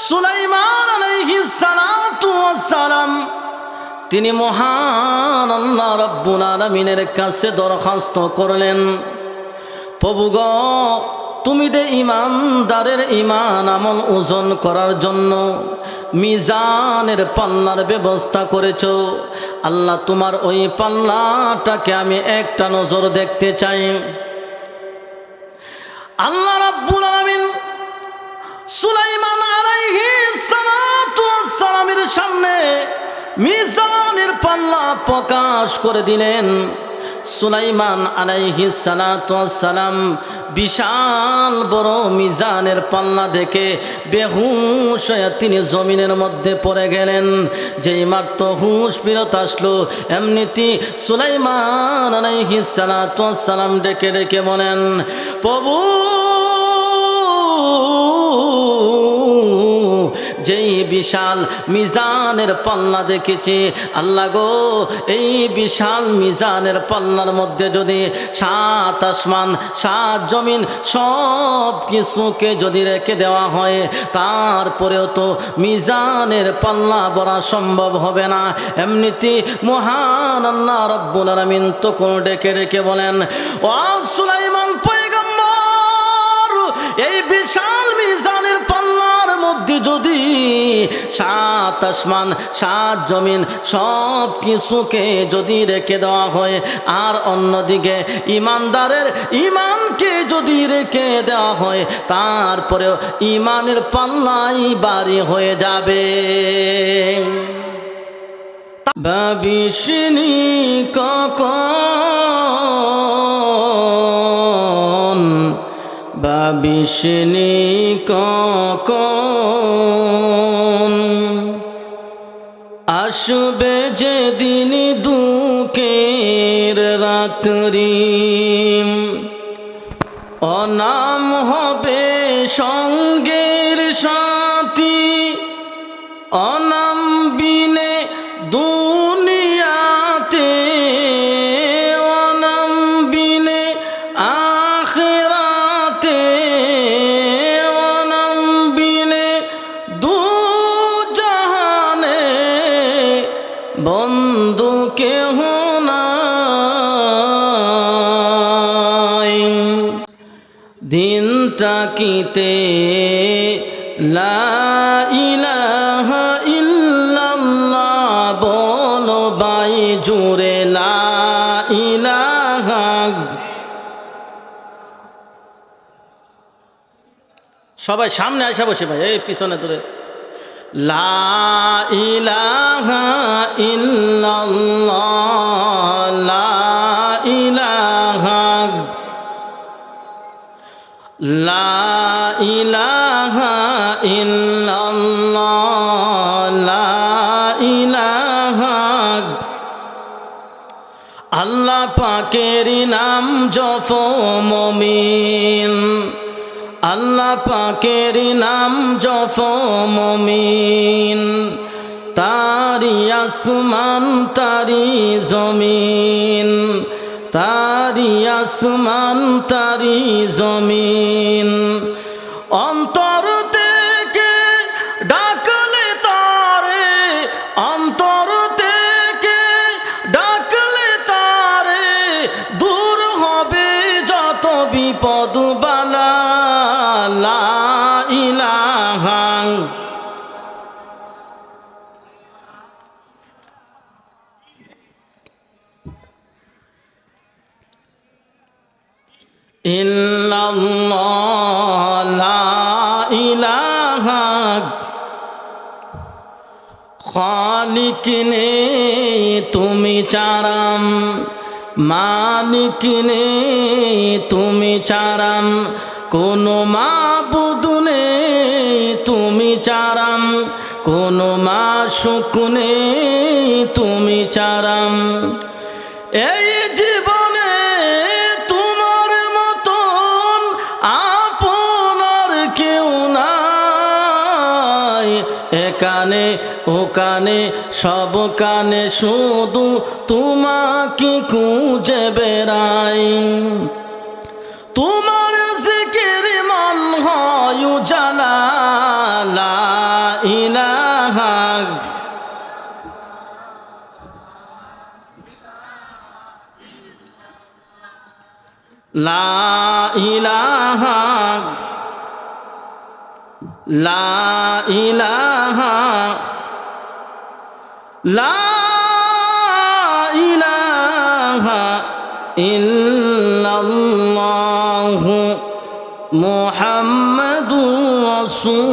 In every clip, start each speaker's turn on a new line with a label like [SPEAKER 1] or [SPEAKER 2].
[SPEAKER 1] সুলাইমান আলাইহিস সালাতু ওয়াস সালাম তিনি মহান আল্লাহ রাব্বুল আলামিনের কাছে দরখাস্ত করলেন, প্রভু গো, তুমি দে ইমানদারের ইমান আমল ওজন করার জন্য মিজানের পাল্লার ব্যবস্থা করেছো। আল্লাহ, তোমার ওই পাল্লাটাকে আমি একটা নজর দেখতে চাই। আল্লাহ রাব্বুল আলামিন সুলাইমান আলাইহিস সালাতু ওয়াস সালামের সামনে মিজানের পাল্লা প্রকাশ করে দিলেন। সুলাইমান আলাইহিস সালাতু ওয়াস সালাম বিশাল বড় মিজানের পাল্লা দেখে বেহুশ হয়ে তিনি জমিনের মধ্যে পড়ে গেলেন। যেই মাত্র হুঁশ ফিরত আসলো, এমনিতেই সুলাইমান আলাইহিস সালাতু ওয়াস সালাম ডেকে ডেকে বলেন, প্রভু, যেই বিশাল মিজানের পাল্লা দেখেছি, আল্লাহ গো, এই বিশাল মিজানের পাল্লার মধ্যে যদি 7 আসমান 7 জমিন সব কিছুকে যদি রেখে দেওয়া হয়, তারপরেও তো মিজানের পাল্লা ভরা সম্ভব হবে না। এমনিতেই মহান আল্লাহ রাব্বুল আলামিন তখন ডেকে ডেকে বলেন, ও সুলাইমান পয়গম্বর, এই বিশাল মিজানের পাল্লার মধ্যে যদি 7 আসমান 7 জমিন সব কিছুকে যদি রেখে দেওয়া হয়, আর অন্যদিকে ইমানদারের ইমানকে যদি রেখে দেওয়া হয়, তারপরেও ইমানের পাল্লাই ভারী হয়ে যাবে। ভাবিসনি কখন, ভাবিসনি কখন আসবে যেদিন দুঃখের রাত্রি, অনাম হবে সঙ্গের সাথী, অনাম বিনে দুনিয়াতে, অনাম বিনে আখিরাতে, অনাম বিনে দু জাহানে বন্ধু কেহ নাই। দিন তাকিতে লা ইলাহা ইল্লাল্লাহ বলো বাই জুড়ে, লা ইলাহা। সবাই সামনে আইসা বসে ভাই, এই পিছনে দূরে। লা ইলাহা ইল্লাল্লাহ, লা ইলাহা, লা ইলাহা ইল্লাল্লাহ, লা ইলাহা। আল্লাহ পাকের নাম জপো মুমিন, আল্লাহ পাকের নাম জপো মুমিন, তারি আসমান তারি জমিন, তারি আসমান তারি জমিন। অন্তর থেকে ডাকলে তারে, অন্তর থেকে ডাকলে তারে, দূর হবে যত বিপদ বালা। লা ইলাহা ইল্লাল্লাহ, লা ইলাহা। খালিক নে তুমি চারাম, মালিক নে তুমি চারাম, কোনো মাবুদ নে তুমি চারাম, কোনো মাশুক নে তুমি চারাম। এই জীবনে তোমার মতন আপনার কেউ নাই, একানে ওকানে সব কানে শুধু তোমাকে খুঁজে বেড়াই। তোমার জিকির মন হয় উজালা, লা লা ইলাহা লা ইলাহা লা ইলাহা ইল্লাল্লাহু মুহাম্মাদুর রাসূলুল্লাহ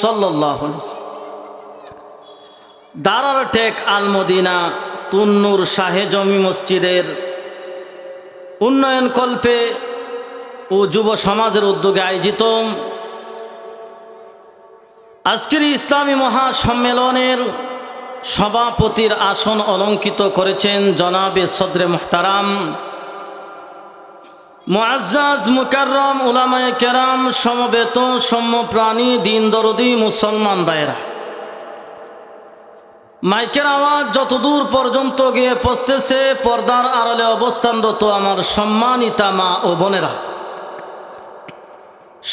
[SPEAKER 1] সাল্লাল্লাহু আলাইহি ওয়াসাল্লাম। দারার টেক আল মদিনা তুন্নুর শাহে জমি মসজিদের উন্নয়ন কল্পে ও যুব সমাজের উদ্যোগে আয়োজিত আজকের ইসলামী মহাসম্মেলনের সভাপতির আসন অলঙ্কিত করেছেন জনাবে সদরে মুহতারাম মুআজ্জাজ মুকাররম উলামায়ে কেরাম, সমবেত সম্যপ্রাণী দিন দরদি মুসলমান ভাইরা। মাইকের আওয়াজ যতদূর পর্যন্ত গিয়ে পৌঁছতেছে, পর্দার আড়ালে অবস্থানরত আমার সম্মানিতা মা ও বোনেরা,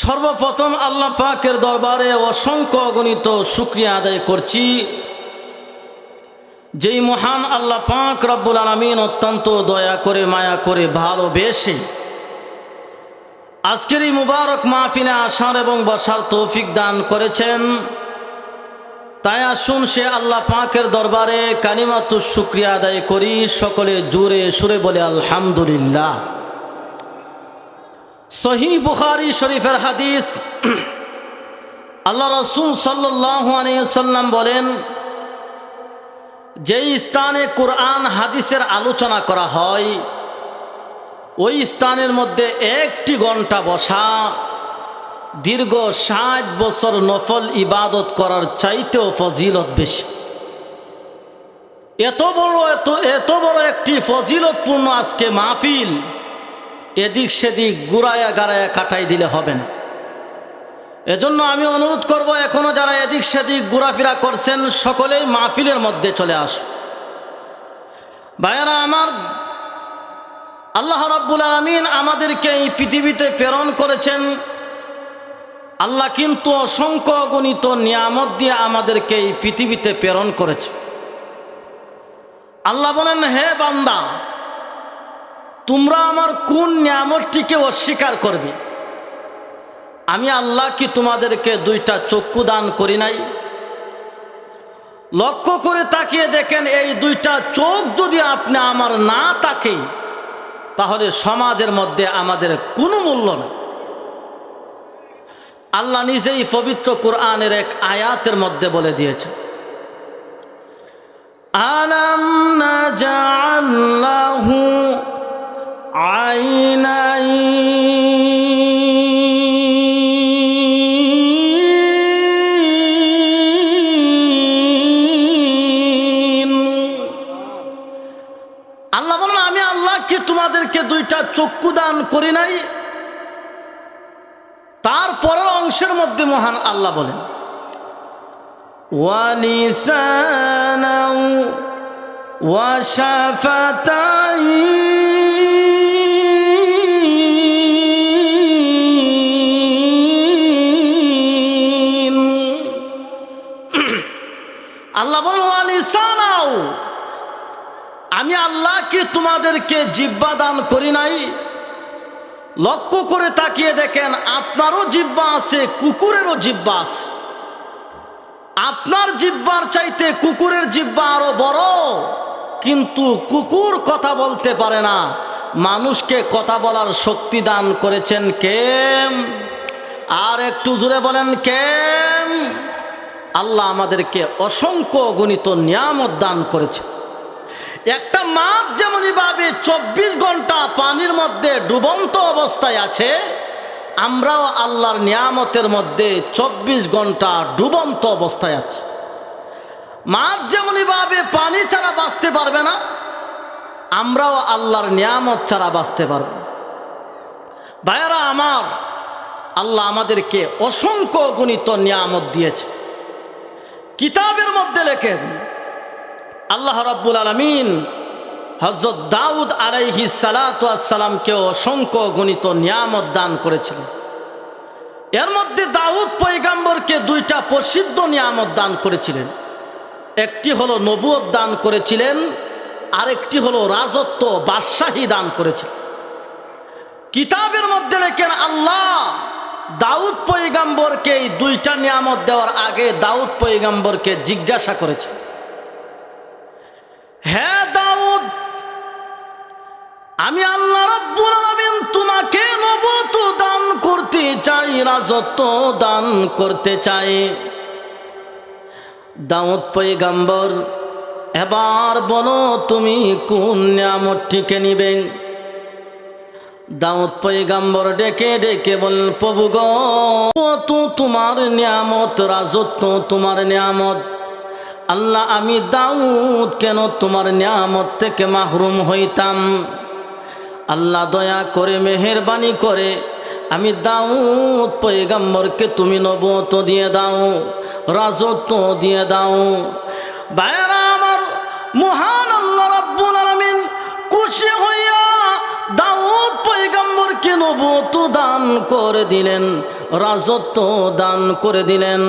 [SPEAKER 1] সর্বপ্রথম আল্লাহ পাকের দরবারে অসংখ্য অগণিত শুকরিয়া আদায় করছি, যেই মহান আল্লাহ পাক রব্বুল আলামিন অত্যন্ত দয়া করে মায়া করে ভালোবেসে আজকের এই মুবারক মাহফিলে আসার এবং বসার তৌফিক দান করেছেন। তাই আসুন সে আল্লাহ পাকের দরবারে কালিমাতুশ শুকরিয়া আদায় করি, সকলে জোরে সুরে বলে আলহামদুলিল্লাহ। সহিহ বুখারী শরীফের হাদিস, আল্লাহ রাসূল সাল্লাল্লাহু আলাইহি ওয়াসাল্লাম বলেন, যেই স্থানে কোরআন হাদিসের আলোচনা করা হয় ওই স্থানের মধ্যে একটি ঘন্টা বসা দীর্ঘ 60 বছর নফল ইবাদত করার চাইতেও ফজিলত বেশি। এত বড় একটি ফজিলতপূর্ণ আজকে মাহফিল এদিক সেদিক গুড়ায়া গাড়ায়া কাটাই দিলে হবে না। এজন্য আমি অনুরোধ করব, এখনো যারা এদিক সেদিক ঘোরাফেরা করছেন সকলেই মাহফিলের মধ্যে চলে আসুন। ভাইয়েরা আমার, আল্লাহ রাব্বুল আলামিন আমাদেরকে এই পৃথিবীতে প্রেরণ করেছেন। আল্লাহ কিন্তু অসংখ্য অগণিত নিয়ামত দিয়ে আমাদেরকে এই পৃথিবীতে প্রেরণ করেছে। আল্লাহ বলেন, হে বান্দা, তোমরা আমার কোন নিয়ামতটিকে অস্বীকার করবে? আমি আল্লাহ কি তোমাদেরকে 2টা চক্ষু দান করি নাই? লক্ষ্য করে তাকিয়ে দেখেন, এই 2টা চোখ যদি আপনি আমার না থাকে তাহলে সমাজের মধ্যে আমাদের কোনো মূল্য না। আল্লাহ নিজেই পবিত্র কোরআনের এক আয়াতের মধ্যে বলে দিয়েছে, আলাম নাজআল লাহু আইনাইন। আল্লাহ বলেন, আমি আল্লাহ কি তোমাদেরকে 2টা চক্ষু দান করি নাই? তারপরের অংশের মধ্যে মহান আল্লাহ বলেন, ওয়ালিসানাও ওয়া শাফাতাইন। আল্লাহ বলেন, ওয়ালিসানাও, আমি আল্লাহ কি তোমাদেরকে জিহ্বা দান করি নাই? লক্ষ্য করে তাকিয়ে দেখেন, আপনারও জিহ্বা আছে, কুকুরেরও জিহ্বা আছে। আপনার জিহ্বার চাইতে কুকুরের জিহ্বা আরো বড়, কিন্তু কুকুর কথা বলতে পারে না। মানুষকে কথা বলার শক্তি দান করেছেন কে? আর একটু জোরে বলেন কে? আল্লাহ আমাদেরকে অসংখ্য গণিত নিয়ামত দান করেছে। একটা মাছ যেমনই ভাবে 24 ঘন্টা পানির মধ্যে ডুবন্ত অবস্থায় আছে, আমরাও আল্লাহর নিয়ামতের মধ্যে 24 ঘন্টা ডুবন্ত অবস্থায় আছি। মাছ যেমনই ভাবে পানি ছাড়া বাঁচতে পারবে না, আমরাও আল্লাহর নিয়ামত ছাড়া বাঁচতে পারব। ভাইয়েরা আমার, আল্লাহ আমাদেরকে অসংখ্য গণিত নিয়ামত দিয়েছে। কিতাবের মধ্যে লেখেন, আল্লাহ রাব্বুল আলামিন হযরত দাউদ আলাইহিস সালাতু ওয়াস সালামকে অসংখ্য গণিত নিয়ামত দান করেছিলেন। এর মধ্যে দাউদ পয়গম্বরকে 2টা প্রসিদ্ধ নিয়ামত দান করেছিলেন। একটি হলো নবুয়ত দান করেছিলেন, আরেকটি হলো রাজত্ব, বাদশাহী দান করেছে। কিতাবের মধ্যে লেখেন আল্লাহ দাউদ পয়গম্বরকে এই দুইটা নিয়ামত দেওয়ার আগে দাউদ পয়গম্বরকে জিজ্ঞাসা করেছে, হে দাউদ, আমি আল্লাহ রাব্বুল আলামিন তোমাকে নবুয়ত দান করতে চাই, রাজত্ব দান করতে চাই। দাউদ পয়গম্বর, এবার বলো তুমি কোন নিয়ামতটিকে নিবে? দাউদ পয়গম্বর ডেকে ডেকে বল, প্রভু গো, তো তোমার নিয়ামত, রাজত্ব তোমার নিয়ামত। আল্লাহ, আমি দাউদ কেন তোমার নিয়ামত থেকে মাহরুম হইতাম? আল্লাহ দয়া করে মেহেরবানি করে আমি দাউদ পয়গম্বরকে তুমি নবুয়ত দিয়ে দাও, রাজত্ব দিয়ে দাও। ভাইরা আমার, মহান আল্লাহ রাব্বুল আলামিন খুশি হইয়া দাউদ পয়গম্বরকে নবুয়ত দান করে দিলেন, রাজত্ব দান করে দিলেন।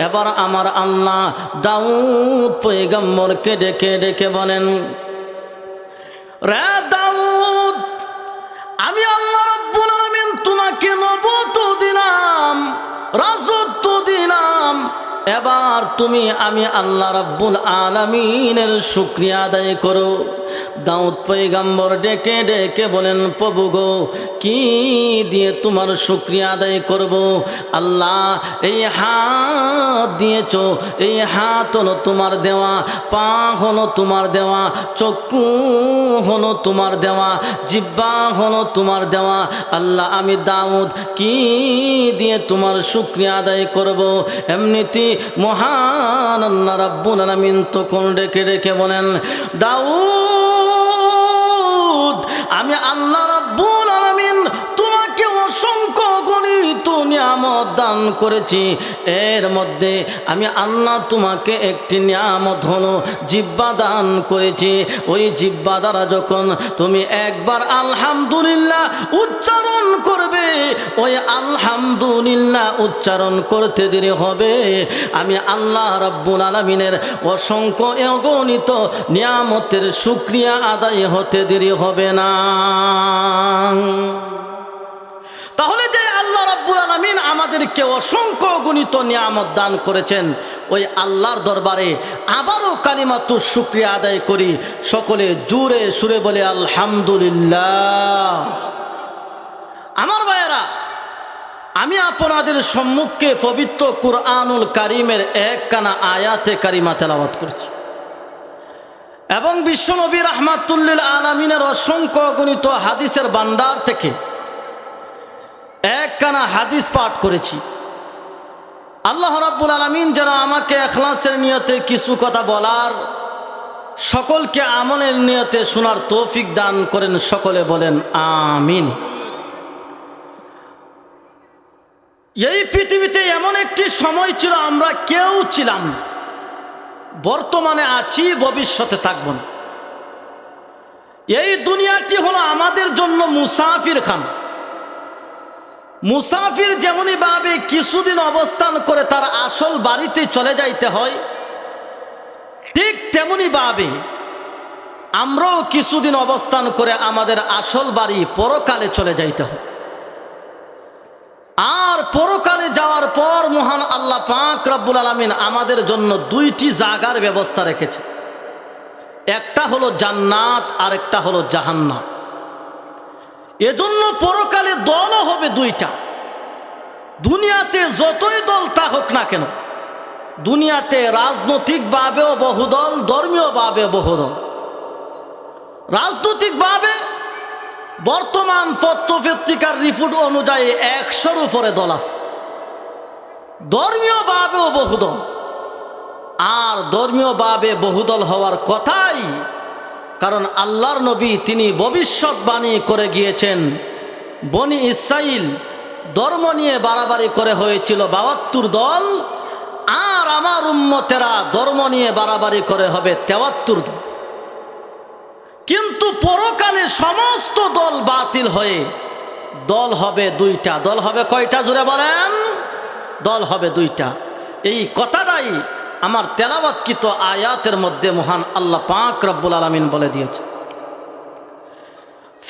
[SPEAKER 1] এবার আমার আল্লাহ দাউদ পয়গম্বরকে ডেকে ডেকে বলেন, রে দাউদ, আমি আল্লাহ রাব্বুল আলামিন তোমাকে নবুয়ত দিলাম, রাজত্ব দিলাম। এবার তুমি আমি আল্লাহ রাব্বুল আলামিনের শুকরিয়া আদায় করো। দাউদ পয়গম্বর ডেকে ডেকে বলেন, প্রভু গো, কি দিয়ে তোমার শুকরিয়া আদায় করব? আল্লাহ, এই হাত দিয়েছ, এই হাত হলো তোমার দেওয়া, পা হলো তোমার দেওয়া, চক্ষু হলো তোমার দেওয়া, জিহ্বা হলো তোমার দেওয়া। আল্লাহ, আমি দাউদ কি দিয়ে তোমার শুকরিয়া আদায় করব? এমনিতে মহান আল্লাহ রাব্বুল আলামিন তখন ডেকে ডেকে বলেন, দাউদ, আমি আল্লাহ রাব্বুল আলামিন তোমাকে অসংখ্য গণিত নিয়ামত দান করেছি। এর মধ্যে আমি আল্লাহ তোমাকে একটি নিয়ামত হলো জিহ্বা দান করেছি। ওই জিহ্বা দ্বারা যখন তুমি একবার আলহামদুলিল্লাহ উচ্চারণ করবে, ওই আলহামদুলিল্লাহ উচ্চারণ করতে দেরি হবে, আমি আল্লাহ রাব্বুল আলামিনের অসংখ্য অগণিত নিয়ামতের শুকরিয়া আদায় হতে দেরি হবে না। তাহলে যে আল্লাহ রাব্বুল আলামিন আমাদেরকে অসংখ্য অগণিত নিয়ামত দান করেছেন, ওই আল্লাহর দরবারে আবারও কালিমাতু শুকরিয়া আদায় করি। সকলে জোরে সুরে বলে আলহামদুলিল্লাহ। আমার ভাইয়েরা, আমি আপনাদের সম্মুখে পবিত্র কুরআনুল কারীমের একখানা আয়াতে কারিমা তেলাওয়াত করছি এবং বিশ্বনবী রাহমাতুল লিল আলামিনের অসংখ্য অগণিত হাদিসের ভান্ডার থেকে একখানা হাদিস পাঠ করেছি। আল্লাহ রাব্বুল আলামিন যেন আমাকে ইখলাসের নিয়তে কিছু কথা বলার, সকলকে আমলের নিয়তে শোনার তৌফিক দান করেন। সকলে বলেন আমিন। এই পৃথিবীতে এমন একটি সময় ছিল আমরা কেউ ছিলাম না, বর্তমানে আছি, ভবিষ্যতে থাকব না। এই দুনিয়াটি হলো আমাদের জন্য মুসাফির খানা। মুসাফির যেমনই ভাবে কিছুদিন অবস্থান করে তার আসল বাড়িতে চলে যাইতে হয়, ঠিক তেমনি ভাবে আমরাও কিছুদিন অবস্থান করে আমাদের আসল বাড়ি পরকালে চলে যাইতে হয়। আর পরকালে যাওয়ার পর মহান আল্লাহ পাক রব্বুল আলামিন আমাদের জন্য দুইটি জায়গার ব্যবস্থা রেখেছে। একটা হলো জান্নাত আর একটা হলো জাহান্নাম। এজন্য পরকালে দলও হবে দুইটা। দুনিয়াতে যতই দল তা হোক না কেন, দুনিয়াতে রাজনৈতিকভাবেও বহুদল, ধর্মীয়ভাবে বহুদল। রাজনৈতিকভাবে বর্তমান পত্রপত্রিকার রিপোর্ট অনুযায়ী 100-র উপরে দল আছে। ধর্মীয়ভাবেও বহুদল, আর ধর্মীয়ভাবে বহুদল হওয়ার কথাই, কারণ আল্লাহর নবী তিনি ভবিষ্যৎবাণী করে গিয়েছেন, বনি ইসরাইল ধর্ম নিয়ে বাড়াবাড়ি করে হয়েছিল 72 দল, আর আমার উম্মতেরা ধর্ম নিয়ে বাড়াবাড়ি করে হবে 73 দল। কিন্তু পরকালে সমস্ত দল বাতিল হয়ে দল হবে দুইটা। দল হবে কয়টা? জোরে বলেন। দল হবে দুইটা। এই কথাটাই আমার তেলাওয়াতকৃত আয়াতের মধ্যে মহান আল্লাহ পাক রব্বুল আলামিন বলে দিয়েছে,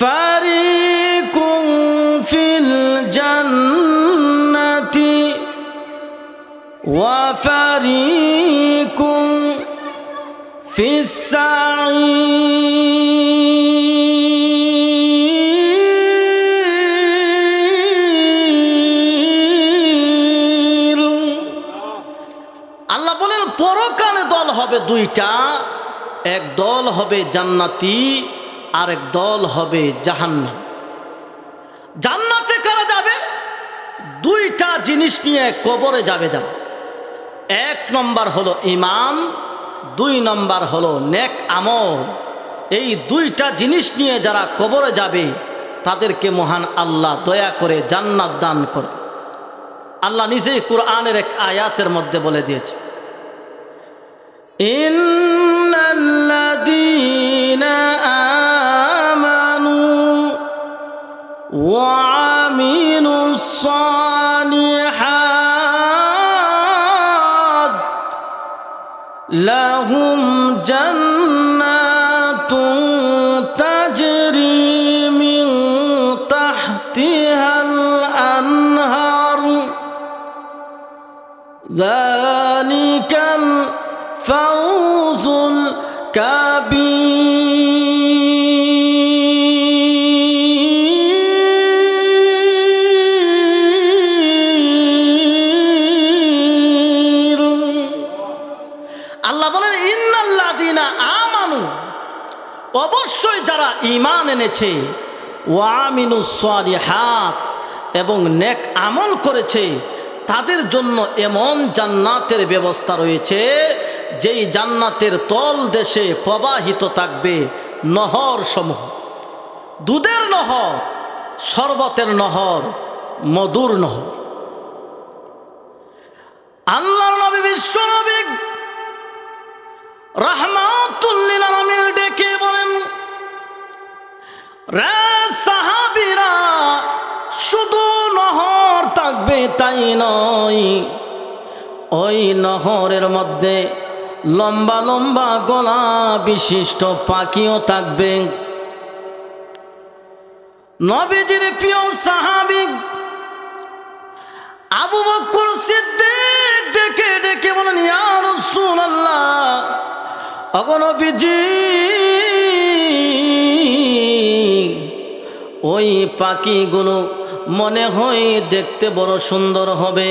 [SPEAKER 1] ফারিকুম ফিল জান্নাতি ওয়া ফারিকুম ফিস সাঈর। আল্লাহ বলেন পরকালে দল হবে দুইটা, এক দল হবে জান্নাতি, আরেক দল হবে জাহান্নাম। জান্নাতে কারা যাবে? দুইটা জিনিস নিয়ে কবরে যাবে যারা। এক নম্বর হলো ঈমান, দুই নম্বর হলো নেক আমল। এই দুইটা জিনিস নিয়ে যারা কবরে যাবে তাদেরকে মহান আল্লাহ দয়া করে জান্নাত দান করবে। আল্লাহ নিজেই কুরআনের এক আয়াতের মধ্যে বলে দিয়েছে, ইন্নাল্লাযীনা আমানু ওয়া আমিলুস সালিহাত লাহুম জান্নাতুন তাজরি মিন তাহতিহাল আনহার যালিকাল ফাউজুল কাবীর। আল্লাহ বলেন ইন্নাল্লাযীনা আমানু, অবশ্যই যারা ঈমান এনেছে, ওয়া আমিলুস সালিহাত, এবং নেক আমল করেছে, তাদের জন্য এমন জান্নাতের ব্যবস্থা রয়েছে যেই জান্নাতের তল দেশে প্রবাহিত থাকবে নহর সমূহ, দুধের নহর, শরবতের নহর, মধুর নহর। আল্লাহর নবী বিশ্ব নবী রাহমাতুল লিল আলামিন ডেকে বলেন, রে সাহাবীরা, শুধু নহর থাকবে তাই নয়, ওই নহরের মধ্যে লম্বা লম্বা গলা বিশিষ্ট পাখিও থাকবে। নবীজির প্রিয় সাহাবী আবু বকর সিদ্দিক ডেকে ডেকে বলেন, ইয়া রাসূলুল্লাহ, ওগো নবীজি, ওই পাখিগুলো মনে হয় দেখতে বড় সুন্দর হবে।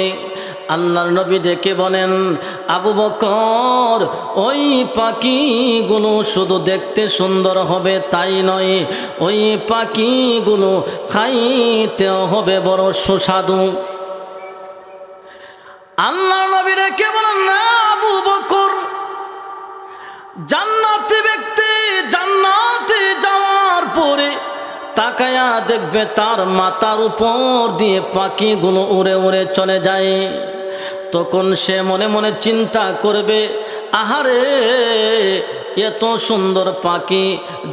[SPEAKER 1] আল্লাহর নবী ডেকে বলেন, আবু বকর, ওই পাখিগুলো শুধু দেখতে সুন্দর হবে তাই নয়, ওই পাখিগুলো খাইতেও হবে বড় সুস্বাদু। আল্লাহর নবী ডেকে বলেন, না আবু বকর, জান্নাতি ব্যক্তি জান্নাতে যাওয়ার পরে তাকায়া দেখবে তার মাথার উপর দিয়ে পাখিগুলো উড়ে উড়ে চলে যায়। তখন সে মনে মনে চিন্তা করবে, আহারে, এত সুন্দর পাখি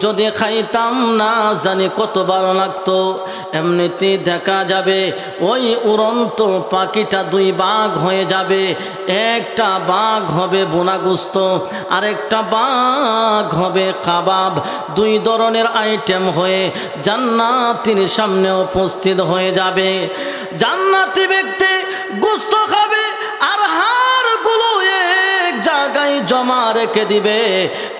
[SPEAKER 1] যদি খাইতাম না জানি কত ভালো লাগতো। এমনিতেই দেখা যাবে ওই উড়ন্ত পাখিটা দুই ভাগ হয়ে যাবে, একটা ভাগ হবে বোনাগুস্ত, আরেকটা ভাগ হবে কাবাব। দুই ধরনের আইটেম হয়ে জান্নাতীর সামনে উপস্থিত হয়ে যাবে। জান্নাতি ব্যক্তি গোস্ত খাবে আর হাড়গুলো এক জায়গায় জমা রেখে দিবে,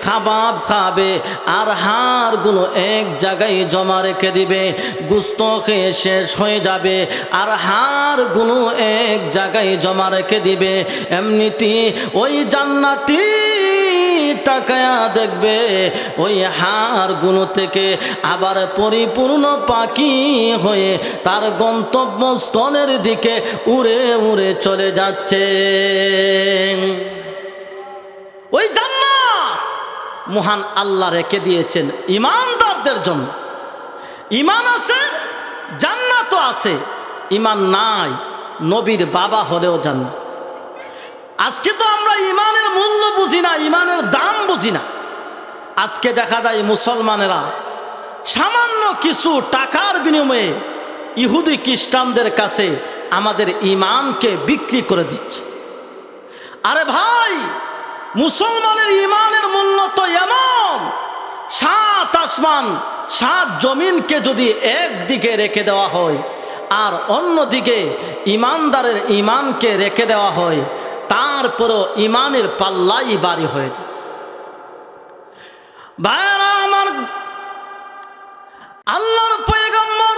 [SPEAKER 1] কাবাব খাবে আর হাড়গুলো এক জায়গায় জমা রেখে দিবে। গোস্ত খেয়ে শেষ হয়ে যাবে আর হাড়গুলো এক জায়গায় জমা রেখে দিবে। এমনিতে ওই জান্নাতি তাকায়া দেখবে ওই হাড়গুলো থেকে আবার পরিপূর্ণ পাখি হয়ে তার গন্তব্যস্থলের দিকে উড়ে উড়ে চলে যাচ্ছে। ওই জান্নাত মহান আল্লাহ রেখে দিয়েছেন ঈমানদারদের জন্য। ঈমান আছে, জান্নাতও আছে। ঈমান নাই, নবীর বাবা হলেও জান্নাত। আজকে তো আমরা ঈমানের মূল্য বুঝি না, ঈমানের দাম বুঝি না। আজকে দেখা যায় মুসলমানেরা সামান্য কিছু টাকার বিনিময়ে ইহুদি খ্রিস্টানদের কাছে আমাদের ঈমানকে বিক্রি করে দিচ্ছে। আরে ভাই, মুসলমানের ইমানের মূল্য তো এমন, 7 আসমান 7 জমিনকে যদি একদিকে রেখে দেওয়া হয় আর অন্যদিকে ইমানদারের ইমানকে রেখে দেওয়া হয়, তারপরও ইমানের পাল্লাই ভারী হয়ে যায়। ভাইরা আমার, আল্লাহর পয়গম্বর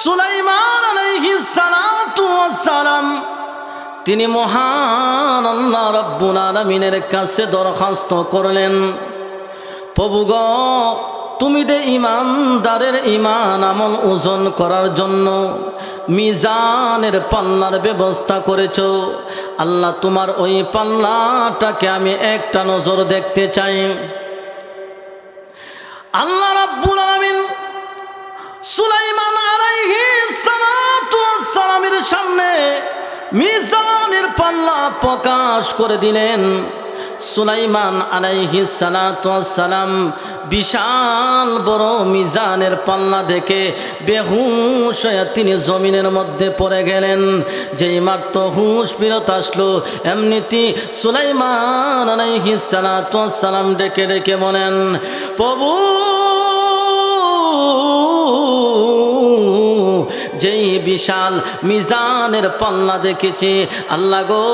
[SPEAKER 1] সুলাইমান আলাইহিস সালাতু ওয়াস সালাম তিনি মহান আল্লাহ রাব্বুল আলামিনের কাছে দরখাস্ত করলেন, প্রভু গো, তুমি দে ইমানদারের ইমান আমল ওজন করার জন্য মিজানের পাল্লার ব্যবস্থা করেছো। আল্লাহ, তোমার ওই পাল্লাটাকে আমি একটা নজর দেখতে চাই। আল্লাহ রাব্বুল আলামিন সুলাইমান আলাইহিস সালাতু ওয়াস সালামের সামনে মিজানের পাল্লা প্রকাশ করে দিলেন। সুলাইমান আলাইহিস সালাতু ওয়াস সালাম বিশাল বড় মিজানের পাল্লা দেখে বেহুশ হয়ে তিনি জমিনের মধ্যে পড়ে গেলেন। যেই মাত্র হুঁশ ফিরত আসলো, এমনিতেই সুলাইমান আলাইহিস সালাতু ওয়াস সালাম ডেকে ডেকে বলেন, প্রভু, যেই বিশাল মিজানের পাল্লা দেখেছি, আল্লাহ গো,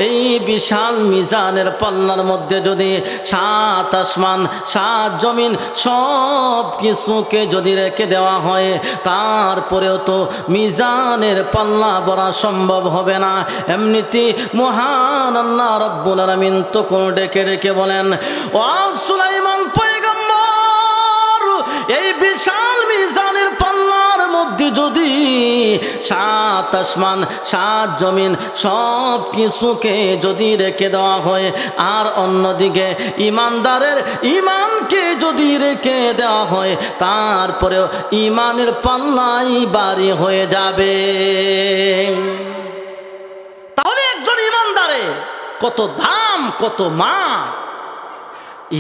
[SPEAKER 1] এই বিশাল মিজানের পাল্লার মধ্যে যদি 7 আসমান 7 জমিন সব কিছুকে যদি রেখে দেওয়া হয়, তারপরেও তো মিজানের পাল্লা ভরা সম্ভব হবে না। এমনিতে মহান আল্লাহ রাব্বুল আলামিন তখন ডেকে ডেকে বলেন, ও সুলাইমান পয়গম্বর, এই বিশাল মিজানের পাল্লার মধ্যে যদি 7 আসমান 7 জমিন সব কিছুকে যদি রেখে দেওয়া হয়, আর অন্যদিকে ইমানদারের ইমানকে যদি রেখে দেওয়া হয়, তারপরেও ইমানের পাল্লাই ভারী হয়ে যাবে। তাহলে একজন ইমানদারের কত দাম, কত মান।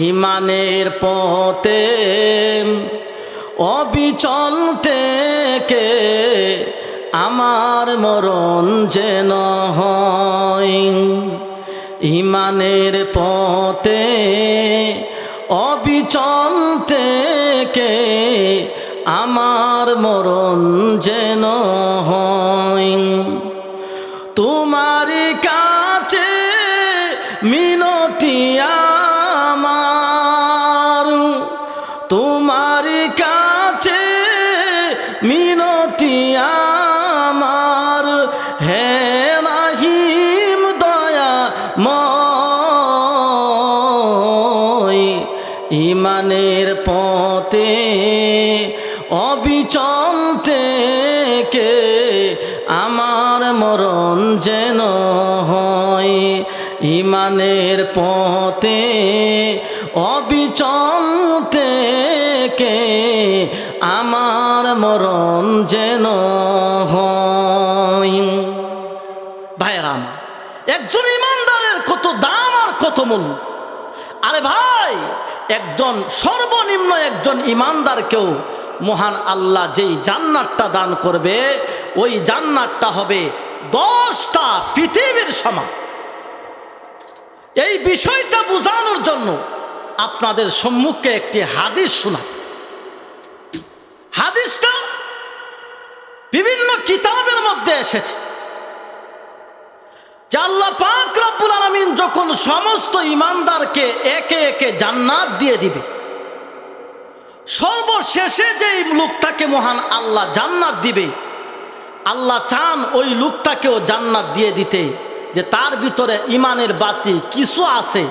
[SPEAKER 1] ইমানের পথে অবিচল থেকে আমার মরণ যেন হয়। ইমানের পথে অবিচল থেকে আমার মরণ যেন হয়। তোমার কাছে মিনতি আমার, তোমার কাছে মিনতি আমার, হে রাহিম দয়াময়। ইমানের পথে অবিচল থেকে আমার মরণ যেন হয়। ইমানের পথে অবিচল থেকে আমার মরণ যেন হয়। ভাইয়েরা আমার, একজন ইমানদারের কত দাম আর কত মূল্য। আরে ভাই, একজন সর্বনিম্ন একজন ইমানদারকেও মহান আল্লাহ যেই জান্নাতটা দান করবে, ওই জান্নাতটা হবে 10টা পৃথিবীর সমান। এই বিষয়টা বোঝানোর জন্য আপনাদের সম্মুখে একটি হাদিস শোনা। হাদিসটা বিভিন্ন কিতাবের মধ্যে এসেছে যে আল্লাহ পাক রব্বুল আলামিন যখন সমস্ত ইমানদারকে একে একে জান্নাত দিয়ে দিবে, সর্বশেষে যেই লোকটাকে মহান আল্লাহ জান্নাত দিবে, আল্লাহ চান ওই লোকটাকেও জান্নাত দিয়ে দিতে, যে তার ভিতরে ইমানের বাতি কিছু আছে,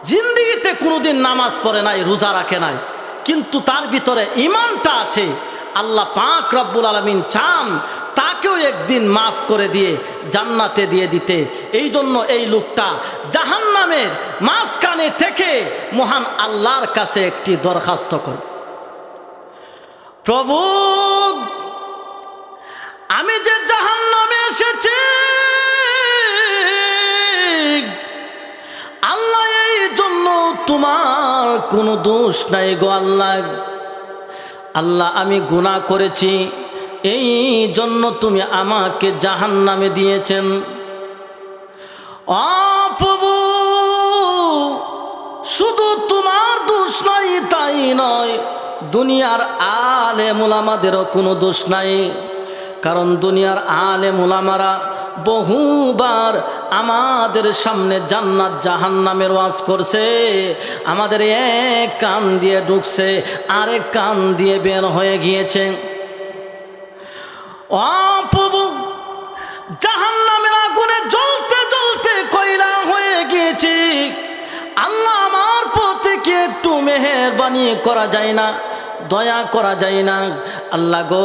[SPEAKER 1] জিন্দেগিতে কোনোদিন নামাজ পড়ে নাই, রোজা রাখে নাই, কিন্তু তার ভিতরে ইমানটা আছে। আল্লাহ পাক রব্বুল আলামিন চান তাকেও একদিন মাফ করে দিয়ে জান্নাতে দিয়ে দিতে। এই জন্য এই লোকটা জাহান্নামের মাঝখানে থেকে মহান আল্লাহর কাছে একটি দরখাস্ত করবে, প্রভু, আমি যে জাহান্নামে এসেছি, আল্লাহ এই জন্য তোমার কোনো দোষ নাই গো আল্লাহ। আল্লাহ, আমি গুনাহ করেছি, এই জন্য তুমি আমাকে জাহান্নামে দিয়েছেন। ও প্রভু, শুধু তোমার দোষ নাই তাই নয়, দুনিয়ার আলেম উলামাদেরও কোনো দোষ নাই। কারণ দুনিয়ার আলেম উলামারা বহুবার আমাদের সামনে জান্নাত জাহান্নামের ওয়াজ করছে, আমাদের এক কান দিয়ে ঢুকছে, আরেক কান দিয়ে বের হয়ে গিয়েছে। প্রভু, জাহান্নামের আগুনে জ্বলতে জ্বলতে কয়লা হয়ে গিয়েছি, আল্লাহ আমার প্রতি কি একটু মেহেরবানি করা যায় না, দয়া করা যায় না? আল্লাহ গো,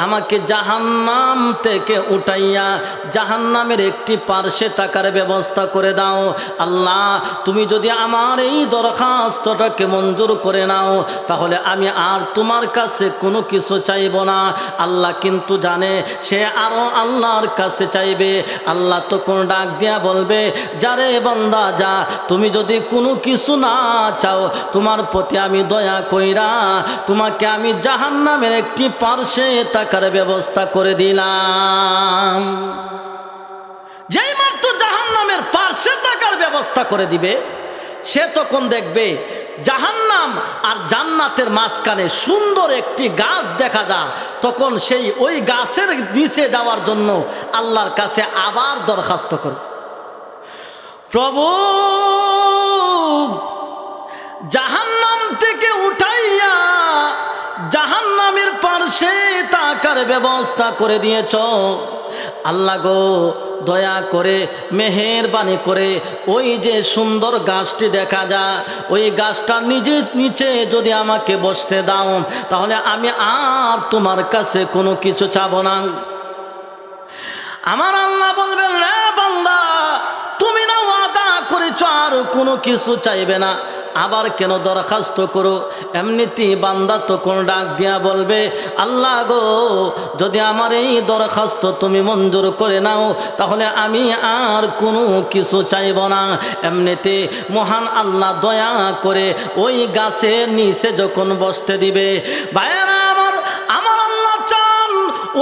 [SPEAKER 1] আমাকে জাহান্নাম থেকে উঠাইয়া জাহান্নামের একটি পার্শ্বে থাকার ব্যবস্থা করে দাও। আল্লাহ, তুমি যদি আমার এই দরখাস্তটাকে মঞ্জুর করে নাও, তাহলে আমি আর তোমার কাছে কোনো কিছু চাইব না। আল্লাহ কিন্তু জানে সে আরও আল্লাহর কাছে চাইবে। আল্লাহ তখন ডাক দিয়া বলবে, যারে বান্দা যা, তুমি যদি কোনো কিছু না চাও, তোমার প্রতি আমি দয়া কইরা তোমাকে আমি জাহান্নামের একটি পার্শ্বে থাকার ব্যবস্থা করে দিলাম। যেই মাত্র জাহান্নামের পার্শ্বে থাকার ব্যবস্থা করে দিবে, সে তখন দেখবে জাহান্নাম আর জান্নাতের মাঝখানে সুন্দর একটি গাছ দেখা যায়। তখন সেই ওই গাছের নিচে যাওয়ার জন্য আল্লাহর কাছে আবার দরখাস্ত করবে, প্রভু জাহান্নাম থেকে উঠাইয়া জাহান্নামের পার্শ্বে থাকার ব্যবস্থা করে দিয়েছ। আল্লাহ গো, দয়া করে মেহেরবানি করে ওই যে সুন্দর গাছটি দেখা যায়, ওই গাছটার নিচে যদি আমাকে বসতে দাও, তাহলে আমি আর তোমার কাছে কোনো কিছু চাবো না। আমার আল্লাহ বলবেন, রে বান্দা, তুমি না ওয়াদা করেছ আর কোনো কিছু চাইবে না, আবার কেন দরখাস্ত করো? এমনিতেই বান্দা তখন ডাক দিয়া বলবে, আল্লাহ গো, যদি আমার এই দরখাস্ত তুমি মঞ্জুর করে নাও, তাহলে আমি আর কোনো কিছু চাইব না। এমনিতে মহান আল্লাহ দয়া করে ওই গাছের নিচে যখন বসতে দিবে, ভাইয়েরা আমার, আমার আল্লাহ চান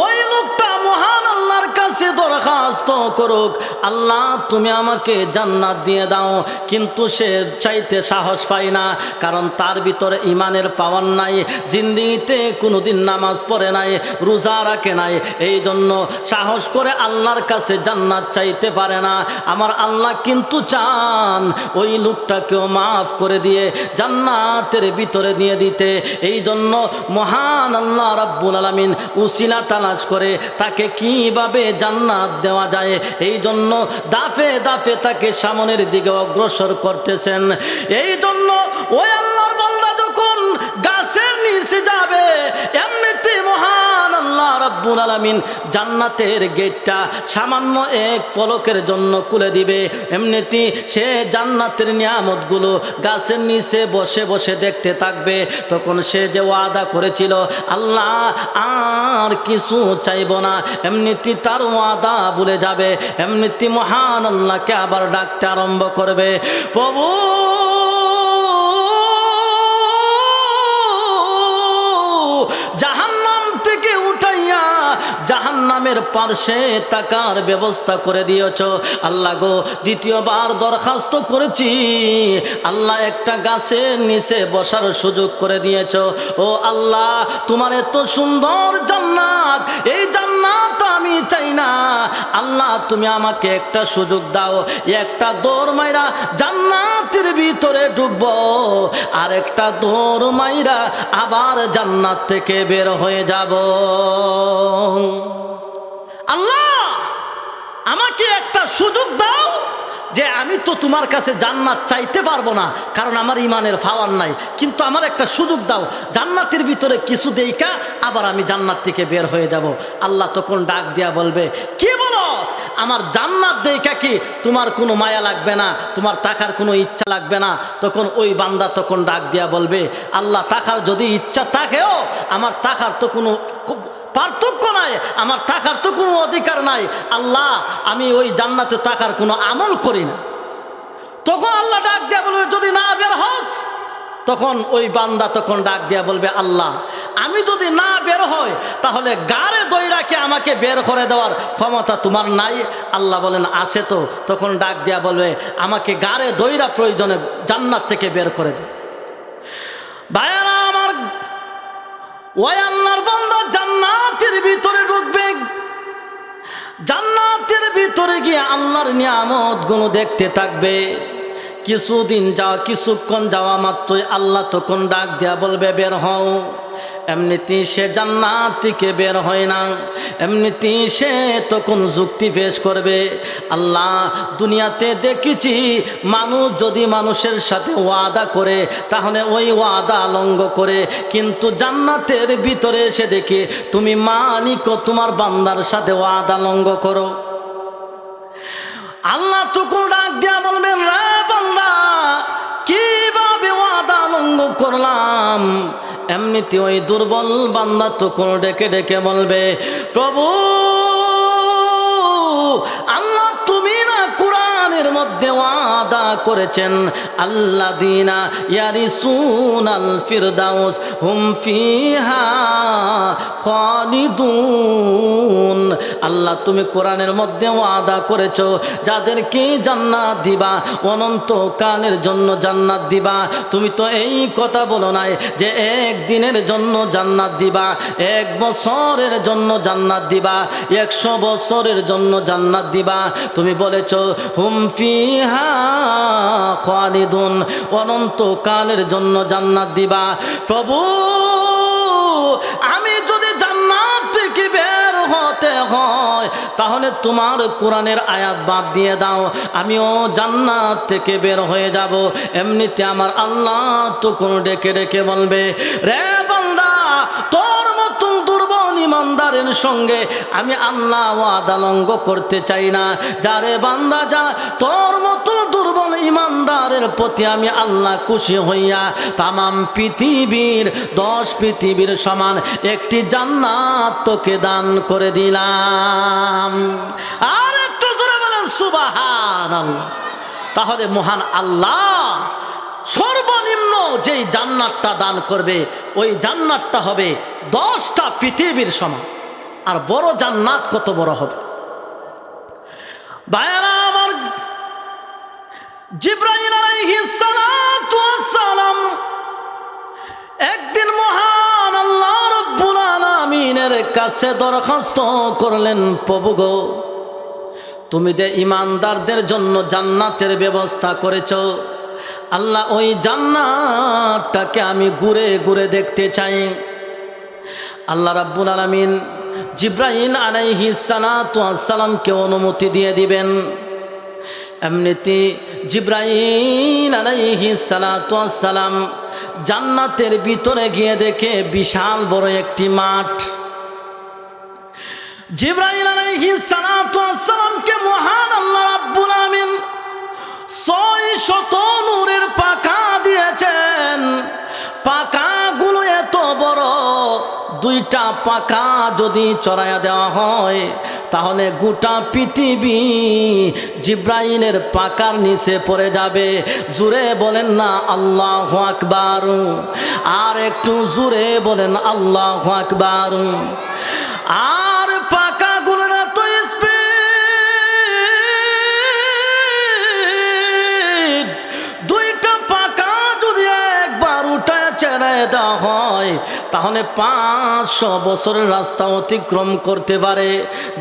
[SPEAKER 1] ওই লোকটা মহান আল্লাহর কাছে দরখাস্ত করুক, আল্লাহ তুমি আমাকে জান্নাত দিয়ে দাও। কিন্তু সে চাইতে সাহস পায় না, কারণ তার ভিতরে ইমানের পাওয়ার নাই, জিন্দিগিতে কোনোদিন নামাজ পড়ে নাই, রোজা রাখে নাই, এই জন্য সাহস করে আল্লাহর কাছে জান্নাত চাইতে পারে না। আমার আল্লাহ কিন্তু চান ওই লোকটাকেও মাফ করে দিয়ে জান্নাতের ভিতরে দিয়ে দিতে। এই জন্য মহান আল্লাহ রাব্বুল আলামিন উসিলা তালাশ করে তাকে কিভাবে জান্নাত দেওয়া যায়, এই জন্য দাফে দাফে তাকে সামনের দিকে অগ্রসর করতেছেন। এই জন্য ওই আল্লাহর বান্দা যখন গাছের নিচে যাবে, এমনিতে মহান আল্লাহ রাব্বুল আলামিন জান্নাতের গেটটা সামান্য এক পলকের জন্য খুলে দিবে। এমনিতে সে জান্নাতের নিয়ামতগুলো গাছের নিচে বসে বসে দেখতে থাকবে। তখন সে যে ওয়াদা করেছিল, আল্লাহ আর কিছু চাইব না, এমনিতে তার ওয়াদা ভুলে যাবে। এমনিতে মহান আল্লাহকে আবার ডাকতে আরম্ভ করবে, প্রভু জাহান্নাম থেকে উঠাইয়া জাহান্নামের পার্শ্বে থাকার ব্যবস্থা করে দিয়েছ। আল্লাহ গো, দ্বিতীয়বার দরখাস্ত করেছি, আল্লাহ একটা গাছের নিচে বসার সুযোগ করে দিয়েছ। ও আল্লাহ, তোমার এত সুন্দর জান্নাত, এই জান্নাত আমি চাই না, আল্লাহ তুমি আমাকে একটা সুযোগ দাও, একটা দৌড় মাইরা জান্নাতের ভিতরে ঢুকবো, আর একটা দৌড় মাইরা আবার জান্নাত থেকে বের হয়ে যাব। আল্লাহ আমাকে একটা সুযোগ দাও, যে আমি তো তোমার কাছে জান্নাত চাইতে পারবো না, কারণ আমার ইমানের পাওয়ার নাই, কিন্তু আমার একটা সুযোগ দাও, জান্নাতের ভিতরে কিছু দেইকা আবার আমি জান্নাত থেকে বের হয়ে যাব। আল্লাহ তখন ডাক দিয়া বলবে, কি বলস, আমার জান্নাত দেইকা কি তোমার কোনো মায়া লাগবে না, তোমার টাকার কোনো ইচ্ছা লাগবে না? তখন ওই বান্দা তখন ডাক দিয়া বলবে, আল্লাহ টাকার যদি ইচ্ছা থাকেও, আমার টাকার তো কোনো পার্থক্য নাই, আমার টাকার তো কোনো অধিকার নাই, আল্লাহ আমি ওই জান্নাতে টাকার কোনো আমল করি না। তখন আল্লাহ ডাক দিয়া বলবে, যদি না বের হস, তখন ওই বান্দা তখন ডাক দিয়া বলবে, আল্লাহ আমি যদি না বের হই তাহলে গাড়ে দইরাকে আমাকে বের করে দেওয়ার ক্ষমতা তোমার নাই? আল্লাহ বলেন আছে তো। তখন ডাক দিয়া বলবে, আমাকে গাড়ে দইরা প্রয়োজনে জান্নাত থেকে বের করে দে। ভাইয়ারা আমার, ওই আল্লাহর বান্দা জান্নাতের ভিতরে ঢুকবে। জান্নাতের ভিতরে গিয়ে আল্লাহর নিয়ামত গুলো দেখতে থাকবে। কিছুক্ষণ যাওয়া মাত্রই আল্লাহ তখন ডাক দেয়া বলবে, বের হও। এমনিতেই সে জান্নাত থেকে বের হয় না, এমনিতেই সে তখন যুক্তি পেশ করবে, আল্লাহ দুনিয়াতে দেখেছি মানুষ যদি মানুষের সাথে ওয়াদা করে তাহলে ওই ওয়াদা লঙ্ঘ করে, কিন্তু জান্নাতের ভিতরে এসে দেখি তুমি মালিক তোমার বান্দার সাথে ওয়াদা লঙ্ঘ করো। আল্লাহ তখন ডাক দিয়া বলবেন, রে বান্দা কিভাবে ওয়াদা লঙ্ঘ করলাম? এমনিতে ওই দুর্বল বান্দা তখন ডেকে ডেকে বলবে, প্রভু আল্লাহ তুমি না কোরআনের মধ্যে ওয়াদা করেছেন, আল্লাযীনা ইয়ারিসুনাল ফিরদাউস হুম ফিহা খালিদুন। আল্লাহ তুমি কোরআনের মধ্যে ওয়াদা করেছো যাদেরকে জান্নাত দিবা, অনন্তকালের জন্য জান্নাত দিবা। তুমি তো এই কথা বলো নাই যে একদিনের জন্য জান্নাত দিবা, 1 বছরের জন্য জান্নাত দিবা, 100 বছরের জন্য জান্নাত দিবা। তুমি বলেছো হুম ফিহা খালিদুন, অনন্তকালের জন্য জান্নাত দিবা। প্রভু আমি যদি জান্নাত থেকে বের হতে হয় তাহলে তোমার কোরআনের আয়াত বাদ দিয়ে দাও, আমিও জান্নাত থেকে বের হয়ে যাব। এমনিতে আমার আল্লাহ তখন ডেকে ডেকে বলবে, রে বান্দা তোর মতন দুর্বল ইমানদারের সঙ্গে আমি আল্লাহ ওয়াদা লঙ্ঘ করতে চাই না। যারে বান্দা যা, তোর মতো দুর্বল ইমানদারের প্রতি আমি আল্লাহ খুশি হইয়া তামাম পৃথিবীর 10 পৃথিবীর সমান একটি জান্নাত তোকে দান করে দিলাম। আর একটু জোরে বলেন সুবহানাল্লাহ। তাহলে মহান আল্লাহ সর্বনিম্ন যেই জান্নাতটা দান করবে ওই জান্নাতটা হবে 10টা পৃথিবীর সমান। আর বড় জান্নাত কত বড় হবে ভাইরা আমার, জিবরাইল আলাইহিস সালাতু ওয়াস সালাম একদিন মহান আল্লাহ রাব্বুল আলামিনের কাছে দরখাস্ত করলেন, প্রভু গো তুমি যে ইমানদারদের জন্য জান্নাতের ব্যবস্থা করেছো, আল্লাহ ওই জান্নাতটাকে আমি ঘুরে ঘুরে দেখতে চাই। আল্লাহ রাব্বুল আলামিন জিবরাইল আলাইহিস সালাতু ওয়াস সালামকে অনুমতি দিয়ে দিবেন। এমনিতে জিবরাইল আলাইহিস সালাতু ওয়াস সালাম জান্নাতের ভিতরে গিয়ে দেখে বিশাল বড় একটি মাঠ। জিবরাইল আলাইহিস সালাতু ওয়াস সালামকে মহান আল্লাহ রাব্বুল আলামিন 600 নূরের পাখা দিয়েছেন। পাখাগুলো এত বড়, 2টা পাখা যদি চড়াইয়া দেওয়া হয় তাহলে গোটা পৃথিবী জিবরাইলের পাখার নিচে পড়ে যাবে। জোরে বলেন না আল্লাহু আকবার, আর একটু জোরে বলেন আল্লাহু আকবার। আর পাখাগুলো না তো স্পিড, 2টা পাখা যদি একবার উঠায় ছেড়ে দেওয়া হয় তাহলে 500 বছরের রাস্তা অতিক্রম করতে পারে।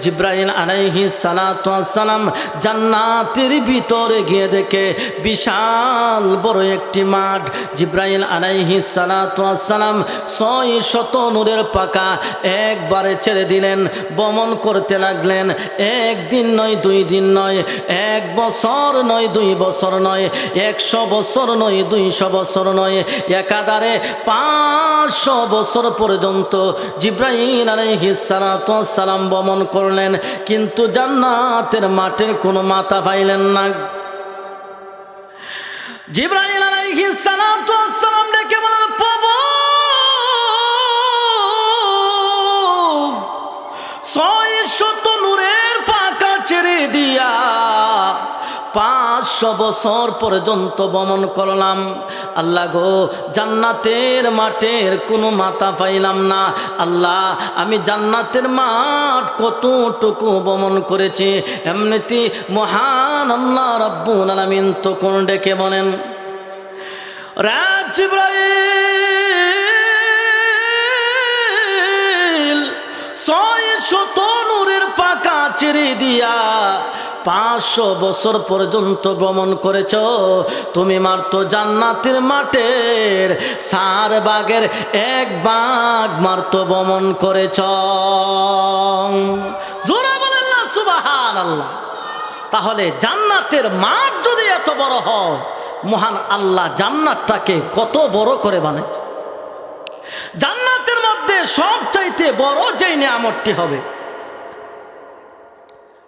[SPEAKER 1] জিবরাইল আলাইহিস সালাতু ওয়াস সালাম জান্নাতের ভিতরে গিয়ে দেখে বিশাল বড় একটি মাঠ। জিবরাইল আলাইহিস সালাতু ওয়াস সালাম 600 নূরের পাখা একবারে ছেড়ে দিলেন, ভ্রমণ করতে লাগলেন। 1 দিন নয়, 2 দিন নয়, 1 বছর নয়, 2 বছর নয়, 100 বছর নয়, 200 বছর নয়, একাধারে 500 বছর পর্যন্ত জিবরাইল আলাইহিস সালাতু ওয়াস সালাম ভ্রমণ করলেন, কিন্তু জান্নাতের মাঠের কোনো মাথা পাইলেন না। জিবরাইল আলাইহিস সালাতু ওয়াস সালাম ডেকে বললেন, প্রভু 600 নূরের পাখা ছেড়ে দিয়া 500 বছর পর্যন্ত ভ্রমণ করলাম, আল্লাহ গো জান্নাতের মাঠের কোনো মাথা পাইলাম না। আল্লাহ আমি জান্নাতের মাঠ কতটুকু ভ্রমণ করেছি। এমনিতে মহান আল্লাহ রাব্বুল আলামিন তখন ডেকে বলেন, রে জিবরাইল 600 নূরের পাকা ছেড়ে দিয়া 500 বছর পর্যন্ত ভ্রমণ করেছ। তুমি মাত্র জান্নাতের মাঠের 4 ভাগের 1 ভাগ মাত্র ভ্রমণ করেছ। জোরে বলেন না সুবহানাল্লাহ। তাহলে জান্নাতের মাঠ যদি এত বড় হয়, মহান আল্লাহ জান্নাতটাকে কত বড় করে বানাইছে। জান্নাতের মধ্যে সবচাইতে বড় যেই নিয়ামতটি হবে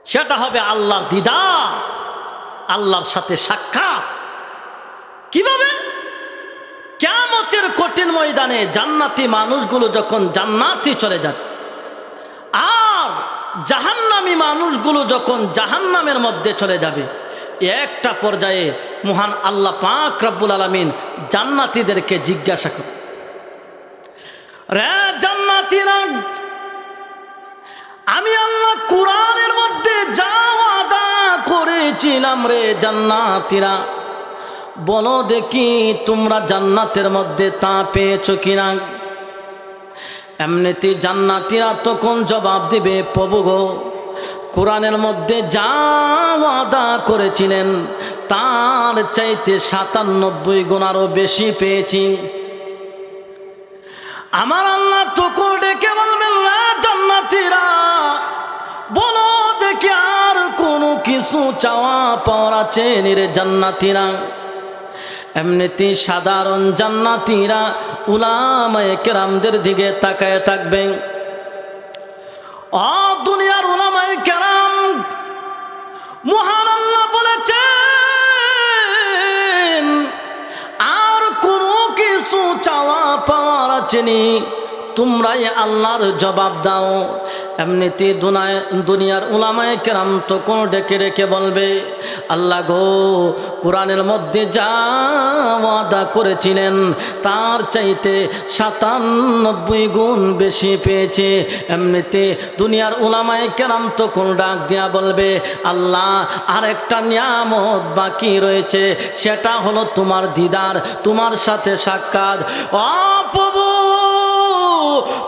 [SPEAKER 1] সেটা হবে আল্লাহর দিদার, আল্লাহর সাথে সাক্ষাৎ। কিভাবে? কিয়ামতের কঠিন ময়দানে জান্নাতি মানুষগুলো যখন জান্নাতে চলে যাবে, আর জাহান্নামী মানুষগুলো যখন জাহান্নামের মধ্যে চলে যাবে, একটা পর্যায়ে মহান আল্লাহ পাক রব্বুল আলামিন জান্নাতীদেরকে জিজ্ঞাসা করে, রে জান্নাতীরা, আমি আল্লাহ কুরআনের মধ্যে যা ওয়াদা করেছিলাম রে জান্নাতীরা, বলো দেখি তোমরা জান্নাতের মধ্যে তা পেয়েছো কিনা। এমনিতে জান্নাতীরা তখন জবাব দিবে, প্রভু গো কোরআনের মধ্যে যা ওয়াদা করেছিলেন তার চাইতে 97 গুণ আরো বেশি পেয়েছি। আমার আল্লাহ তখন ডেকে বলবেন, না জান্নাতীরা, বলো দেখি আর কোনো কিছু চাওয়া পাওয়ার আছে রে জান্নাতীরা। এমনিতে সাধারণ জান্নাতীরা উলামায়ে কেরামদের দিকে তাকায় থাকবে। ও দুনিয়ার উলামায়ে কেরাম, মহান আল্লাহ বলেছেন আর কোনো কিছু চাওয়া পাওয়ার আছে নি, তোমরাই আল্লাহর জবাব দাও। এমনিতে দুনিয়ার উলামায়ে কেরাম তখন ডেকে ডেকে বলবে, আল্লাহ গো কোরআনের মধ্যে যা ওয়াদা করেছিলেন তার চাইতে 97 গুণ বেশি পেয়েছে। এমনিতে দুনিয়ার উলামায়ে কেরাম তখন ডাক দিয়া বলবে, আল্লাহ আরেকটা নিয়ামত বাকি রয়েছে, সেটা হলো তোমার দিদার, তোমার সাথে সাক্ষাৎ। ও প্রভু,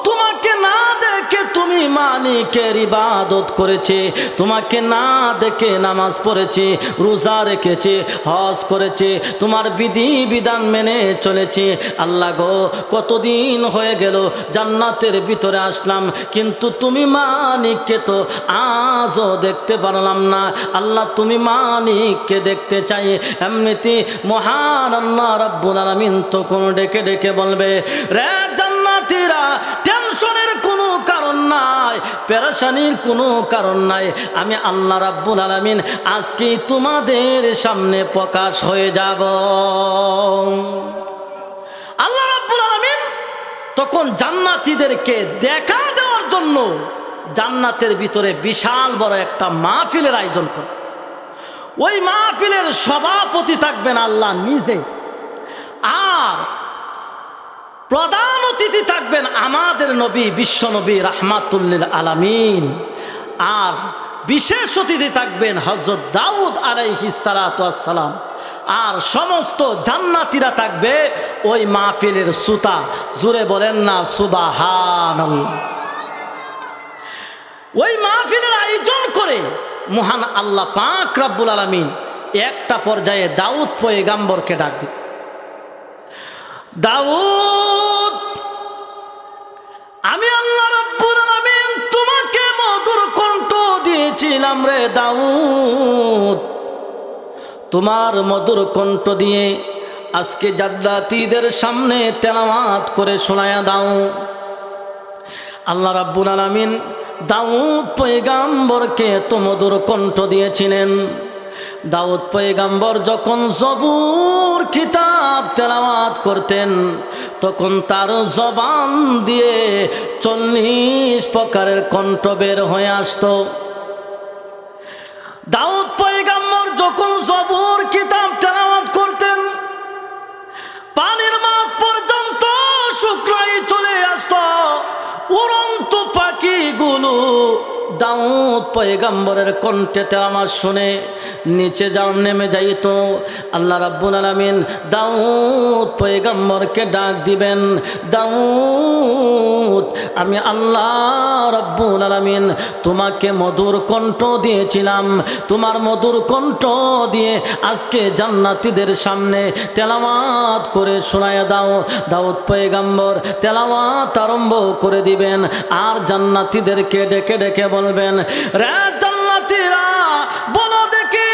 [SPEAKER 1] তোমাকে না দেখে তুমি মালিকের ইবাদত করেছে, তোমাকে না দেখে নামাজ পড়েছে, রোজা রেখেছে, হজ করেছে, তোমার বিধি বিধান মেনে চলেছে। আল্লাহ গো কতদিন হয়ে গেল জান্নাতের ভিতরে আসলাম, কিন্তু তুমি মালিককে তো আজও দেখতে পারলাম না। আল্লাহ তুমি মালিককে দেখতে চাই। এমনিতে মহান আল্লাহ রাব্বুল আলামিন তখন ডেকে ডেকে বলবে, রে জান্নাতীরা, টেনশনের কোনো কারণ নাই, পেরেশানির কোনো কারণ নাই, আমি আল্লাহ রাব্বুল আলামিন আজকে তোমাদের সামনে প্রকাশ হয়ে যাব। আল্লাহ রাব্বুল আলামিন তখন জান্নাতীদেরকে দেখা দেওয়ার জন্য জান্নাতের ভিতরে বিশাল বড় একটা মাহফিলের আয়োজন করে। ওই মাহফিলের সভাপতি থাকবেন আল্লাহ নিজে, আর প্রধান অতিথি থাকবেন আমাদের নবী বিশ্ব নবী রাহমাতুল লিল আলামিন, আর বিশেষ অতিথি থাকবেন হযরত দাউদ আলাইহিস সালাতু ওয়াস সালাম, আর সমস্ত জান্নাতীরা থাকবে ওই মাহফিলের শ্রোতা। জোরে বলেন না সুবহানাল্লাহ। ওই মাহফিলের আয়োজন করে মহান আল্লাহ পাক রব্বুল আলামিন একটা পর্যায়ে দাউদ পয়গম্বরকে ডাক দিলেন, দাউদ, আমি আল্লাহ রাব্বুল আলামিন তোমাকে মধুর কণ্ঠ দিয়েছিলাম রে দাউদ, তোমার মধুর কণ্ঠ দিয়ে আজকে জান্নাতীদের সামনে তেলাওয়াত করে শোনায়া দাও। আল্লাহ রাব্বুল আলামিন দাউদ পয়গম্বরকে তো মধুর কণ্ঠ দিয়েছিলেন। দাউদ পয়গম্বর যখন জবুর কিতাব তেলাওয়াত করতেন, তখন তার জবান দিয়ে 40 প্রকারের কণ্ঠ বের হয়ে আসতো। দাউদ পয়গম্বর যখন জবুর কিতাব তেলাওয়াত করতেন, দাউদ পয়গম্বরের কণ্ঠে তেলাওয়াত শুনে নিচে নেমে যাইত। আল্লাহ রাব্বুল আলামিন দাউদ পয়গম্বরকে ডাক দিবেন, দাউদ আমি আল্লাহ রাব্বুল আলামিন তোমাকে মধুর কণ্ঠ দিয়েছিলাম, তোমার মধুর কণ্ঠ দিয়ে আজকে জান্নাতীদের সামনে তেলাওয়াত করে শোনায় দাও। দাউদ পয়গম্বর তেলাওয়াত আরম্ভ করে দিবেন আর জান্নাতীদেরকে ডেকে ডেকে বলবেন, রে জান্নাতীরা বলো দেখি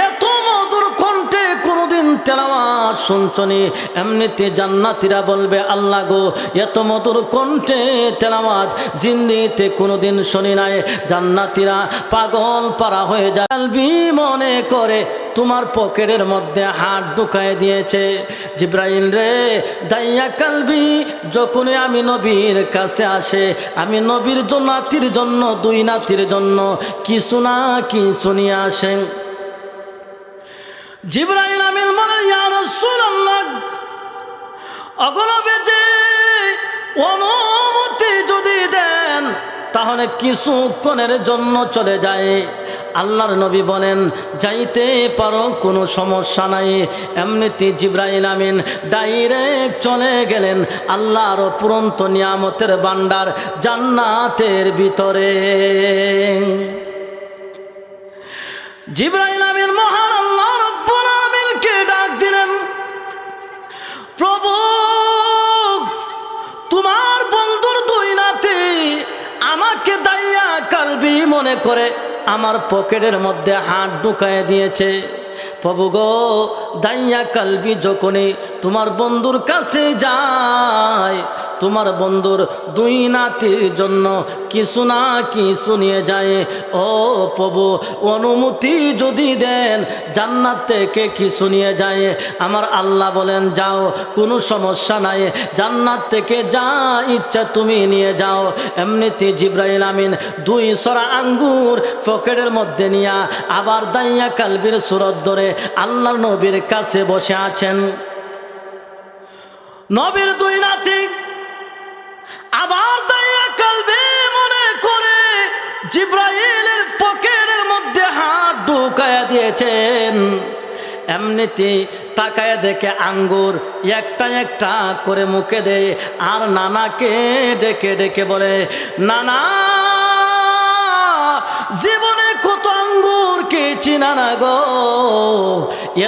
[SPEAKER 1] এত মধুর কণ্ঠে কোনদিন তেলাওয়াত শুনছনি? এমনিতে জান্নাতীরা বলবে, আল্লাহ গো এত মধুর কণ্ঠে তেলাওয়াত জিন্দিতে কোনদিন শুনি নাই। জান্নাতীরা পাগল পারা হয়ে যায়, কালবি মনে করে তোমার পকেটের মধ্যে হাত ঢুকায় দিয়েছে। জিব্রাইল রে দাইয়া কালবি যখনই আমি নবীর কাছে আসে, আমি নবীর নাতির জন্য, দুই নাতির জন্য কিছু না কিছু নিয়ে আসেন। জিব্রাইল আমিন বলেন, ইয়া রাসূলুল্লাহ অগনবে যে অনুমতি যদি দেন তাহলে কিছুক্ষণের জন্য চলে যায়। আল্লাহর নবী বলেন, যাইতে পারো, কোনো সমস্যা নাই। এমনিতে জিব্রাইল আমিন ডাইরেক্ট চলে গেলেন আল্লাহর অপুরন্ত নিয়ামতের ভান্ডার জান্নাতের ভিতরে। জিব্রাইল আমিন মহান আল্লাহ রাব্বুল আলামিনকে ডাক দিলেন, প্রভু তোমার বন্ধুর দুই নাতি আমাকে দাইয়া কালবি মনে করে আমার পকেটের মধ্যে হাত ঢুকায় দিয়েছে। প্রভু গো দাইয়া কালবি যখনই তোমার বন্ধুর কাছে যায়, তোমার বন্ধুর দুই নাতির জন্য কিছু না কিছু নিয়ে যায়। ও প্রভু অনুমতি যদি দেন জান্নাত থেকে কিছু নিয়ে যায়। আমার আল্লাহ বলেন, যাও, কোনো সমস্যা নাই, জান্নাত থেকে যা ইচ্ছা তুমি নিয়ে যাও। এমনিতে জিব্রাইল আমিন দুই সরা আঙ্গুর পকেটের মধ্যে নিয়ে আবার দাইয়া কালবির সুরত ধরে আল্লাহর নবীর কাছে বসে আছেন। নবীর দুই নাতি আবার দাইয়া কালবি মনে করে জিব্রাইলের পকেটের মধ্যে হাত ঢুকায়া দিয়েছেন। এমনিতে তাকায় দেখে আঙ্গুর একটা একটা করে মুখে দেয় আর নানাকে ডেকে ডেকে বলে, নানা জীবনে কত আঙ্গুর খেয়েছি নানা গো,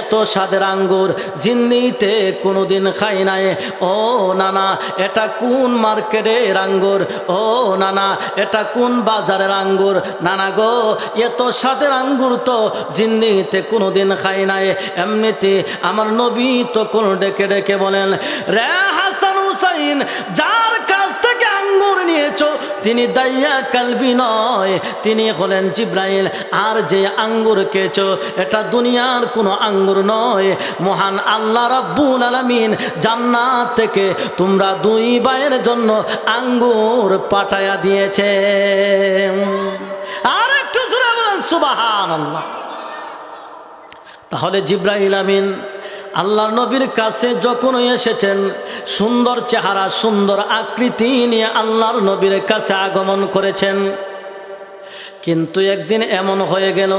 [SPEAKER 1] এত স্বাদের আঙ্গুর জিন্দিতে কোনোদিন খাই নাই। ও নানা এটা কোন মার্কেটের আঙ্গুর? ও নানা এটা কোন বাজারের আঙ্গুর? নানা গো এত স্বাদের আঙ্গুর তো জিন্দিতে কোনোদিন খাই নাই। এমনিতে আমার নবী তো কোন ডেকে ডেকে বলেন, রে হাসান হুসাইন যার কাছ থেকে আঙ্গুর নিয়েছো তিনি দাইয়া কালবি নয়, তিনি হলেন জিব্রাইল। আর যে আঙ্গুর খেয়েছো এটা দুনিয়ার কোনো আঙ্গুর নয়, মহান আল্লাহ রাব্বুল আলামিন জান্নাত থেকে তোমরা দুই ভাইয়ের জন্য আঙ্গুর পাঠায়া দিয়েছে। আর একটু জোরে বলেন সুবহানাল্লাহ। তাহলে জিব্রাইল আমিন আল্লাহর নবীর কাছে যখন এসেছেন, সুন্দর চেহারা সুন্দর আকৃতি নিয়ে আল্লাহর নবীর কাছে আগমন করেছেন। কিন্তু একদিন এমন হয়ে গেল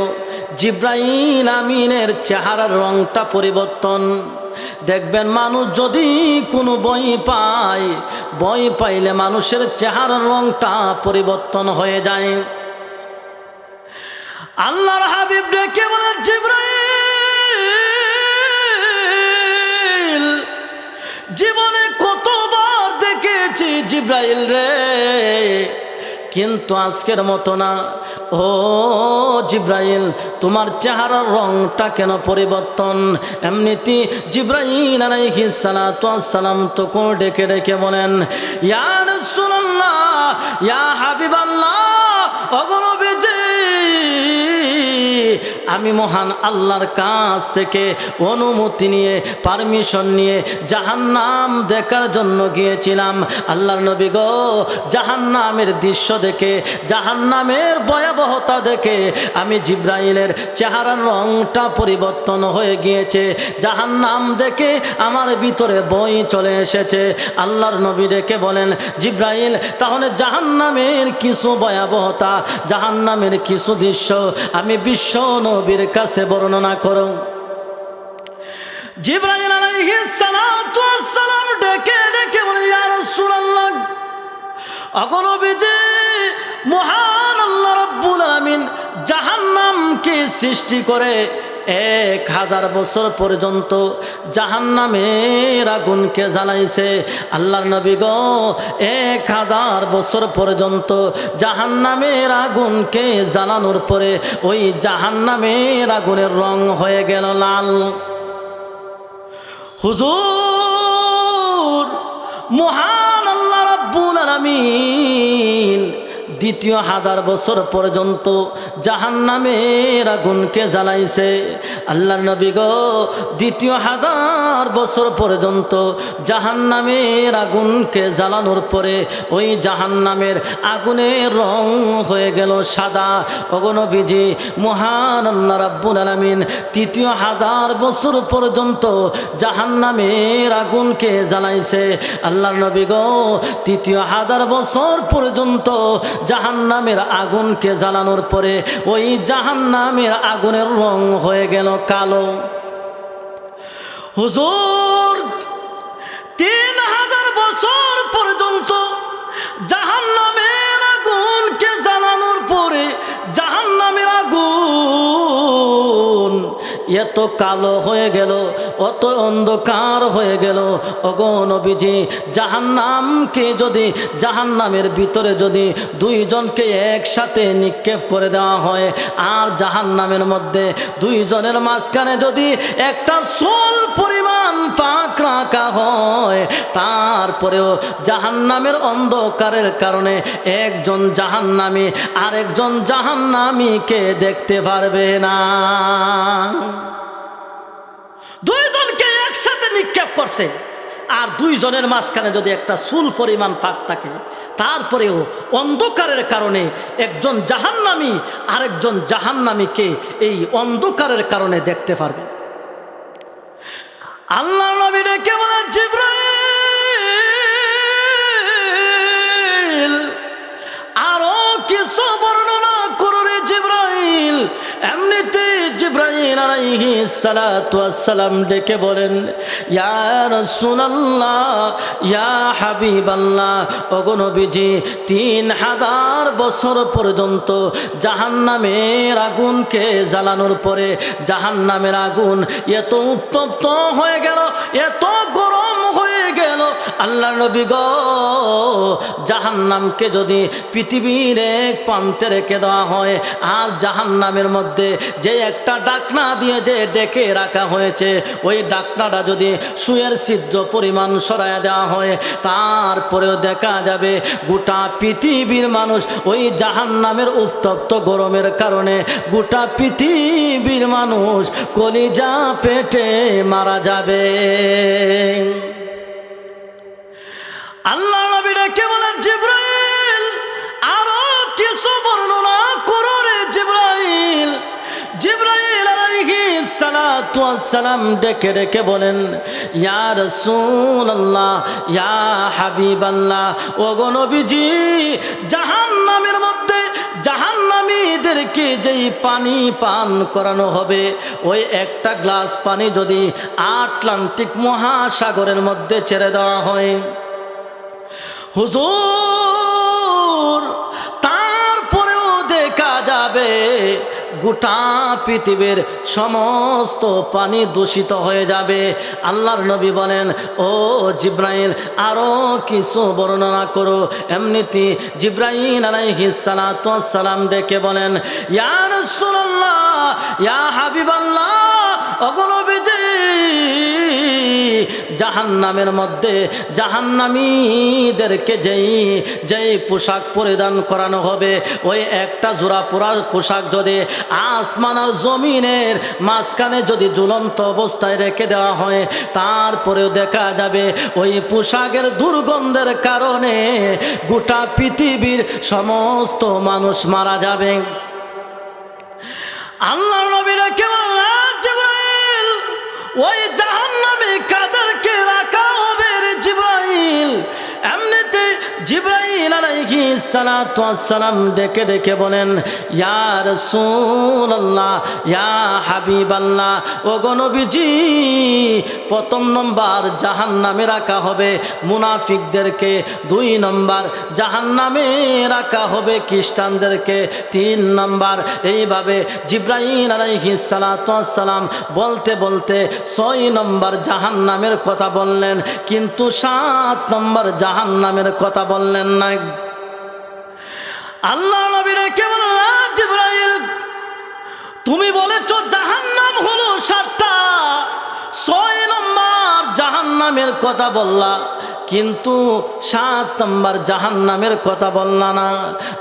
[SPEAKER 1] জিব্রাইল আমিনের চেহারার রংটা পরিবর্তন। দেখবেন মানুষ যদি কোনো ভয় পাইলে মানুষের চেহারার রংটা পরিবর্তন হয়ে যায়। আল্লাহর হাবিব ডেকে বলেন, জিব্রাইল জীবনে কতবার দেখেছি জিব্রাইল রে, কিন্তু আজকের মতো না। ও জিব্রাইল তোমার চেহারার রংটা কেন পরিবর্তন? এমনিতে জিব্রাইল আলাইহিস সালাতু ওয়াস সালাম তখন ডেকে ডেকে বলেন, ইয়া রাসূলুল্লাহ ইয়া হাবিবাল্লাহ, ওগো নবীজি আমি মহান আল্লাহর কাছ থেকে অনুমতি নিয়ে পারমিশন নিয়ে জাহান্নাম দেখার জন্য গিয়েছিলাম। আল্লাহর নবী গো, জাহান্নামের দৃশ্য দেখে, জাহান্নামের ভয়াবহতা দেখে আমি জিব্রাইলের চেহারার রংটা পরিবর্তন হয়ে গিয়েছে। জাহান্নাম দেখে আমার ভিতরে বই চলে এসেছে। আল্লাহর নবী ডেকে বলেন, জিব্রাইল, তাহলে জাহান্নামের কিছু ভয়াবহতা, জাহান্নামের কিছু দৃশ্য আমি বিশ্ব নবীর কাছে বর্ণনা করো। জিব্রাইল আলাইহিস সালাতু ওয়াস সালাম ডেকে ডেকে বলে, ইয়া রাসূলুল্লাহ, ওগো নবীজি, মহান আল্লাহ রাব্বুল আলামিন জাহান্নামকে সৃষ্টি করে 1000 বছর পর্যন্ত জাহান্নামের আগুনকে জ্বালাইছে। আল্লাহর নবী গো, 1000 বছর পর্যন্ত জাহান্নামের আগুনকে জ্বালানোর পরে ওই জাহান্নামের আগুনের রং হয়ে গেল লাল। হুজুর, মহান আল্লাহ রাব্বুল আলামিন 2000 বছর পর্যন্ত জাহান্নামের আগুনকে জ্বালাইছে। আল্লাহর নবী গো, 2000 বছর পর্যন্ত জাহান্নামের আগুনকে জ্বালানোর পরে ওই জাহান্নামের আগুনের রং হয়ে গেল সাদা। ওগো নবীজি, মহান আল্লাহ রাব্বুল আলামিন 3000 বছর পর্যন্ত জাহান্নামের আগুনকে জ্বালাইছে। আল্লাহর নবী গো, 3000 বছর পর্যন্ত জাহান্নামের আগুনকে জ্বালানোর পরে ওই জাহান্নামের আগুনের রং হয়ে গেল কালো। হুজুর, 3000 বছর পর্যন্ত জাহান্নামের আগুনকে জ্বালানোর পরে জাহান্নামের আগুন এত কালো হয়ে গেল, অত অন্ধকার হয়ে গেল। ওগো নবীজি, জাহান্নামকে যদি, জাহান্নামের ভিতরে যদি 2 জনকে একসাথে নিক্ষেপ করে দেওয়া হয়, আর জাহান্নামের মধ্যে 2 জনের মাঝখানে যদি একটা সোল পরিমাণ ফাঁক রাখা হয়, তারপরেও জাহান্নামের অন্ধকারের কারণে একজন জাহান্নামী আরেকজন জাহান্নামীকে দেখতে পারবে না। 2 জনকে একসাথে নিক্ষেপ করছে, আর 2 জনের মাঝখানে যদি একটা চুল পরিমাণ ফাঁক থাকে, তারপরেও অন্ধকারের কারণে একজন জাহান্নামী আরেকজন জাহান্নামীকে এই অন্ধকারের কারণে দেখতে পারবে। আল্লাহ নবী ডেকে বলেন, জিব্রাইল, আরো কিছু বর্ণনা করো রে জিব্রাইল। এমনিতে জিব্রাইল আলাইহিস সালাতু ওয়াস সালাম ডেকে বলেন, ইয়া রাসূলুল্লাহ, ইয়া হাবিবাল্লাহ, ওগো নবীজি, 3000 বছর পর্যন্ত জাহান্নামের আগুনকে জ্বালানোর পরে জাহান্নামের আগুন এত উত্তপ্ত হয়ে গেল, এত গরম হয়ে গেল। আল্লাহর নবী গো, জাহান্নামকে যদি পৃথিবীর এক প্রান্তে রেখে দেওয়া হয়, আর জাহান্নামের মধ্যে যে একটা ডাকনা দিয়ে যে ডেকে রাখা হয়েছে, ওই ডাকনাটা যদি সুয়ের ছিদ্র পরিমাণ সরাইয়া দেওয়া হয়, তারপরেও দেখা যাবে গোটা পৃথিবীর মানুষ ওই জাহান্নামের উত্তপ্ত গরমের কারণে গোটা পৃথিবীর মানুষ কলিজা পেটে মারা যাবে। আল্লাহ নবী ডেকে বলেন, জিব্রাইল, আরো কিছু বর্ণনা করো রে জিব্রাইল। জিব্রাইল আলাইহিস সালাতু ওয়াস সালাম ডেকে ডেকে বলেন, ইয়া রাসূলুল্লাহ, ইয়া হাবিবাল্লাহ, ওগো নবীজি, জাহান্নামের মধ্যে জাহান্নামীদেরকে যেই পানি পান করানো হবে, ওই একটা গ্লাস পানি যদি আটলান্টিক মহাসাগরের মধ্যে ছেড়ে দেওয়া হয়, হুজুর, তারপরেও দেখা যাবে গোটা পৃথিবীর সমস্ত পানি দূষিত হয়ে যাবে। আল্লাহর নবী বলেন, ও জিব্রাইল, আরো কিছু বর্ণনা করো। এমনিতে জিব্রাইল আলাইহিস সালাতু ওয়াস সালাম ডেকে বলেন, ইয়া রাসূলুল্লাহ, ইয়া হাবিবাল্লাহ, অগণবিজি জাহান্নামের মধ্যে জাহান্নামীদেরকে যেই পোশাক পরিধান করানো হবে, ওই একটা জোড়া পোশাক যদি আসমান আর জমিনের মাঝখানে যদি ঝুলন্ত অবস্থায় রেখে দেওয়া হয়, তারপরেও দেখা যাবে ওই পোশাকের দুর্গন্ধের কারণে গোটা পৃথিবীর সমস্ত মানুষ মারা যাবে। আল্লাহ নবীরা কেবল জিবরাইল, ওই জাহান্নামে কাদেরকে রাখা হবে রে জিবরাইল? এমনিতে জিবরাইল আলাইহিস সালাতু ওয়াস সালাম ডেকে ডেকে বলেন, ইয়া রাসূলুল্লাহ, ইয়া হাবিবাল্লাহ, ওগো নবীজি, প্রথম নম্বর জাহান্নামে রাখা হবে মুনাফিকদেরকে, 2 নম্বর জাহান্নামে রাখা হবে খ্রিস্টানদেরকে, 3 নম্বর। এইভাবে জিবরাইল আলাইহিস সালাতু ওয়াস সালাম বলতে বলতে 6 নম্বর জাহান্নামের কথা বললেন, কিন্তু 7 নম্বর জাহান্নামের কথা বললেন না। আল্লাহ নবীরে কেবল জিবরাইল, তুমি বলেছ জাহান্নাম হলো 7টা, 6 নম্বর জাহান্নামের কথা বললা, কিন্তু 7 নম্বর জাহান্নামের কথা বললা না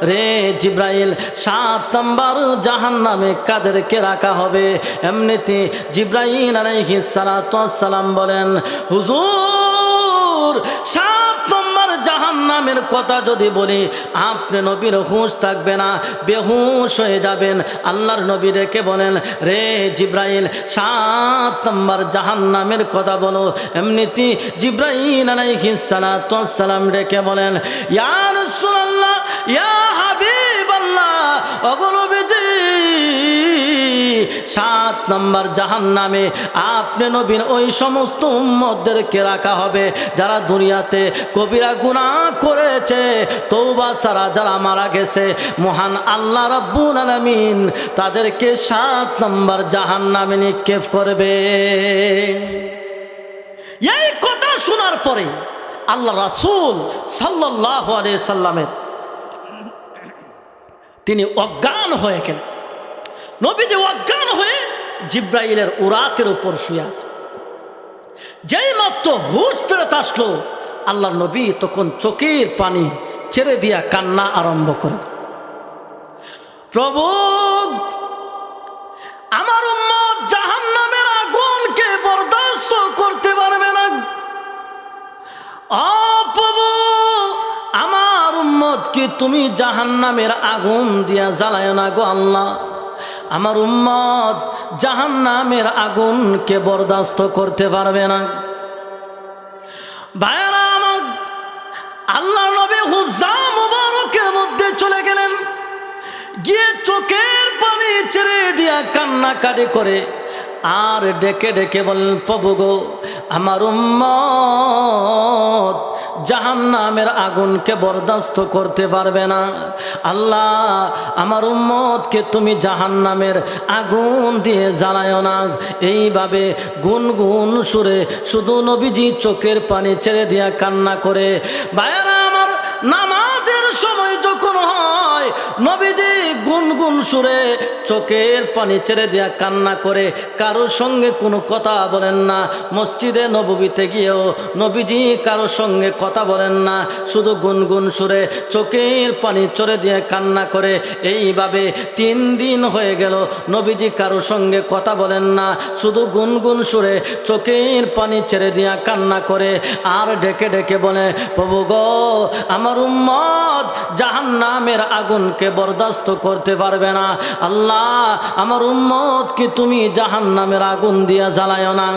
[SPEAKER 1] রে জিবরাইল। 7 নম্বর জাহান্নামে কাদেরকে রাখা হবে? এমনিতে জিবরাইল আলাইহিস সালাতু ওয়াস সালাম বলেন, হুজুর 7 নম্বর জাহান্নামের কথা যদি বলি, আপনি নবীর হুঁশ থাকবে না, বেহুশ হয়ে যাবেন। আল্লাহর নবী রেখে বলেন, রে জিবরাইল 7 নম্বর জাহান্নামের কথা বলো। এমনিতে জিবরাইল আলাইহিস সালাতু ওয়াস সালাম রেখে বলেন, ইয়া রাসূলুল্লাহ, ইয়া হাবিবাল্লাহ, ওগো নবীজি, 7 নম্বর জাহান্নামে আপনি নবীর ওই সমস্ত উম্মতদেরকে রাখা হবে যারা দুনিয়াতে কবিরা গুনাহ করেছে, তওবা ছাড়া যারা মারা গেছে। মহান আল্লাহ রাব্বুল আলামিন তাদেরকে 7 নম্বর জাহান্নামে নিক্ষেপ করবে। এই কথা শোনার পরে আল্লাহ রাসূল সাল্লাল্লাহু আলাইহি সাল্লামের তিনি অজ্ঞান হয়ে গেলেন। নবীজি অজ্ঞান হয়ে জিবরাইলের উরাতের উপর শুয়ে আছে। যেই মাত্র হুঁশ ফেরত আসলো, আল্লাহর নবী তখন চোখের পানি ছেড়ে দিয়া কান্না আরম্ভ করে দিল, প্রভু, আমার উম্মত জাহান্নামের আগুনকে বরদাস্ত করতে পারবে না। ও প্রভু, আমার উম্মতকে তুমি জাহান্নামের আগুন দিয়া জ্বালায় না গো আল্লাহ। আমার উম্মত জাহান্নামের আগুনকে বরদাস্ত করতে পারবে না। ভাইরা আমার, আল্লাহ নবী হুজ্জা মুবারকের মধ্যে চলে গেলেন, গিয়ে চোখের পানি ছেড়ে দিয়া কান্নাকাটি করে আর ডেকে ডেকে বলেন, প্রভু গো, আমার উম্মত জাহান্নামের আগুনকে বরদাস্ত করতে পারবে না। আল্লাহ, আমার উম্মতকে তুমি জাহান্নামের আগুন দিয়ে জ্বালায়ও না। এইভাবে গুনগুন সুরে শুধু নবীজি চোখের পানি ছেড়ে দিয়া কান্না করে। ভাইরা আমার, নামাজের সময় যখন হয়, নবীজি গুনগুন সুরে চোখের পানি ছেড়ে দিয়া কান্না করে, কারোর সঙ্গে কোনো কথা বলেন না। মসজিদে নববীতে গিয়েও নবীজি কারোর সঙ্গে কথা বলেন না, শুধু গুনগুন সুরে চোখের পানি ছেড়ে দিয়ে কান্না করে। এইভাবে 3 দিন হয়ে গেল, নবীজি কারোর সঙ্গে কথা বলেন না, শুধু গুনগুন সুরে চোখের পানি ছেড়ে দিয়া কান্না করে আর ডেকে ডেকে বলে, প্রভু গো, আমার উম্মত জাহান্নামের আগুনকে বরদাস্ত করতে পারবে না। আল্লাহ, আমার উম্মতকে তুমি জাহান্নামের আগুন দিয়া জ্বালায় না।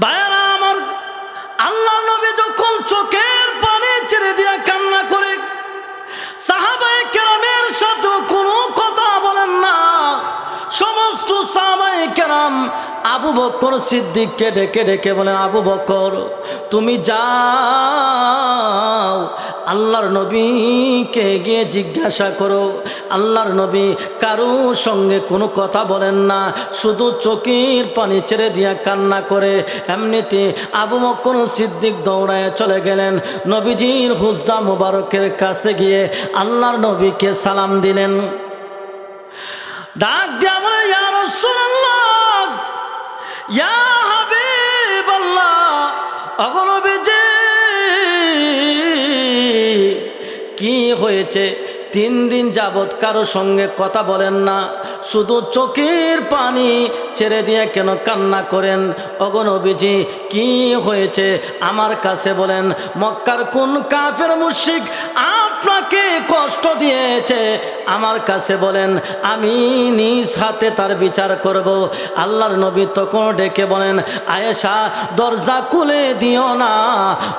[SPEAKER 1] ভাইরা আমার, আল্লাহ নবী যখন চোখের পানি ছেড়ে দিয়া কান্না করে, সাহাবায়ে কেরামের সাথে কোনো কথা বলেন না। সমস্ত সাহাবায়ে কেরাম আবু বকর সিদ্দিককে ডেকে ডেকে বলেন, আবু বকর, তুমি যাও আল্লাহর নবীকে গিয়ে জিজ্ঞাসা করো। আল্লাহর নবী কারোর সঙ্গে কোনো কথা বলেন না, শুধু চোখের পানি ছেড়ে দিয়া কান্না করে। এমনিতে আবু বকর সিদ্দিক দৌড়ায় চলে গেলেন, নবীজির হুজ্জা মুবারকের কাছে গিয়ে আল্লাহর নবীকে সালাম দিলেন। ডাক দিয়া বলে, ইয়া রাসূলুল্লাহ, ইয়া হাবিবাল্লাহ, ওগো নবীজি কি হয়েছে? 3 দিন যাবৎ কারো সঙ্গে কথা বলেন না, শুধু চোখের পানি ছেড়ে দিয়ে কেন কান্না করেন? ওগো নবীজি কি হয়েছে আমার কাছে বলেন। মক্কার কোন কাফের মুশরিক আপনাকে কষ্ট দিয়েছে আমার কাছে বলেন, আমি নিজ হাতে তার বিচার করব। আল্লাহর নবী তখন ডেকে বলেন, আয়েশা দরজা খুলে দিও না,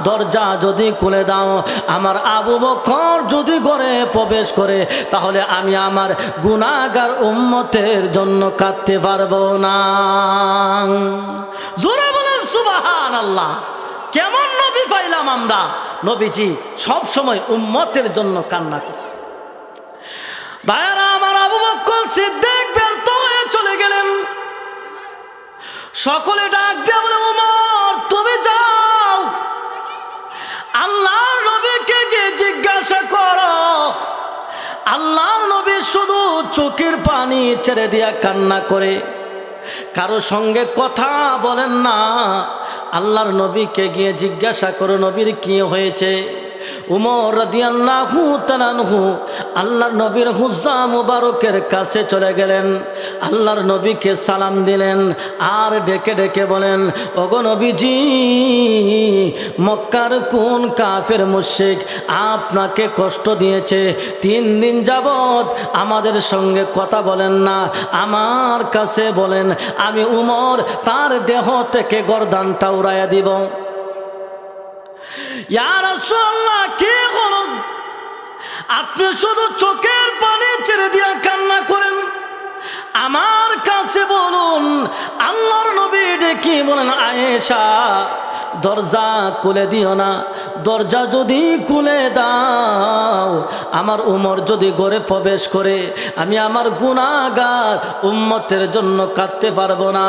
[SPEAKER 1] দরজা যদি খুলে দাও আমার আবু বকর যদি ঘরে প্রবেশ করে তাহলে আমি আমার গুনাহগার উম্মতের জন্য কাঁদতে পারবো না। জোরে বলেন সুবহানাল্লাহ। কেমন নবী পাইলাম আমরা! নবীজি সব সময় উম্মতের জন্য কান্না করছে। ভাইয়ারা আমার, আবু বকর সিদ্দিক ব্যর্থ হয়ে চলে গেলেন। সকলে ডাক দিয়ে বলে, উমর তুমি যাও, আল্লাহর নবীকে গিয়ে জিজ্ঞাসা করো। আল্লাহর নবী শুধু চোখের পানি ছেড়ে দিয়া কান্না করে, কারো সঙ্গে কথা বলেন না। আল্লাহর নবীকে গিয়ে জিজ্ঞাসা করো নবীর কি হয়েছে। উমর রাদিয়াল্লাহু তাআলা আনহু আল্লাহর নবীর হুজ্জা মুবারকের কাছে চলে গেলেন, আল্লাহর নবীকে সালাম দিলেন আর ডেকে ডেকে বলেন, ওগো নবীজি মক্কার কোন কাফের মুশরিক আপনাকে কষ্ট দিয়েছে? 3 দিন যাবৎ আমাদের সঙ্গে কথা বলেন না, আমার কাছে বলেন, আমি উমর তার দেহ থেকে গর্দানটা উড়াইয়া দিব। ইয়া রাসূলুল্লাহ কি হলো? আপনি শুধু চোখের পানি ছেড়ে দিয়া কান্না করেন, আমার কাছে বলুন। আল্লাহর নবী ডেকে বলেন, আয়েশা দরজা খুলে দিও না, দরজা যদি খুলে দাও আমার উমর যদি ঘরে প্রবেশ করে আমি আমার গুনাহগার উম্মতের জন্য কাঁদতে পারবো না।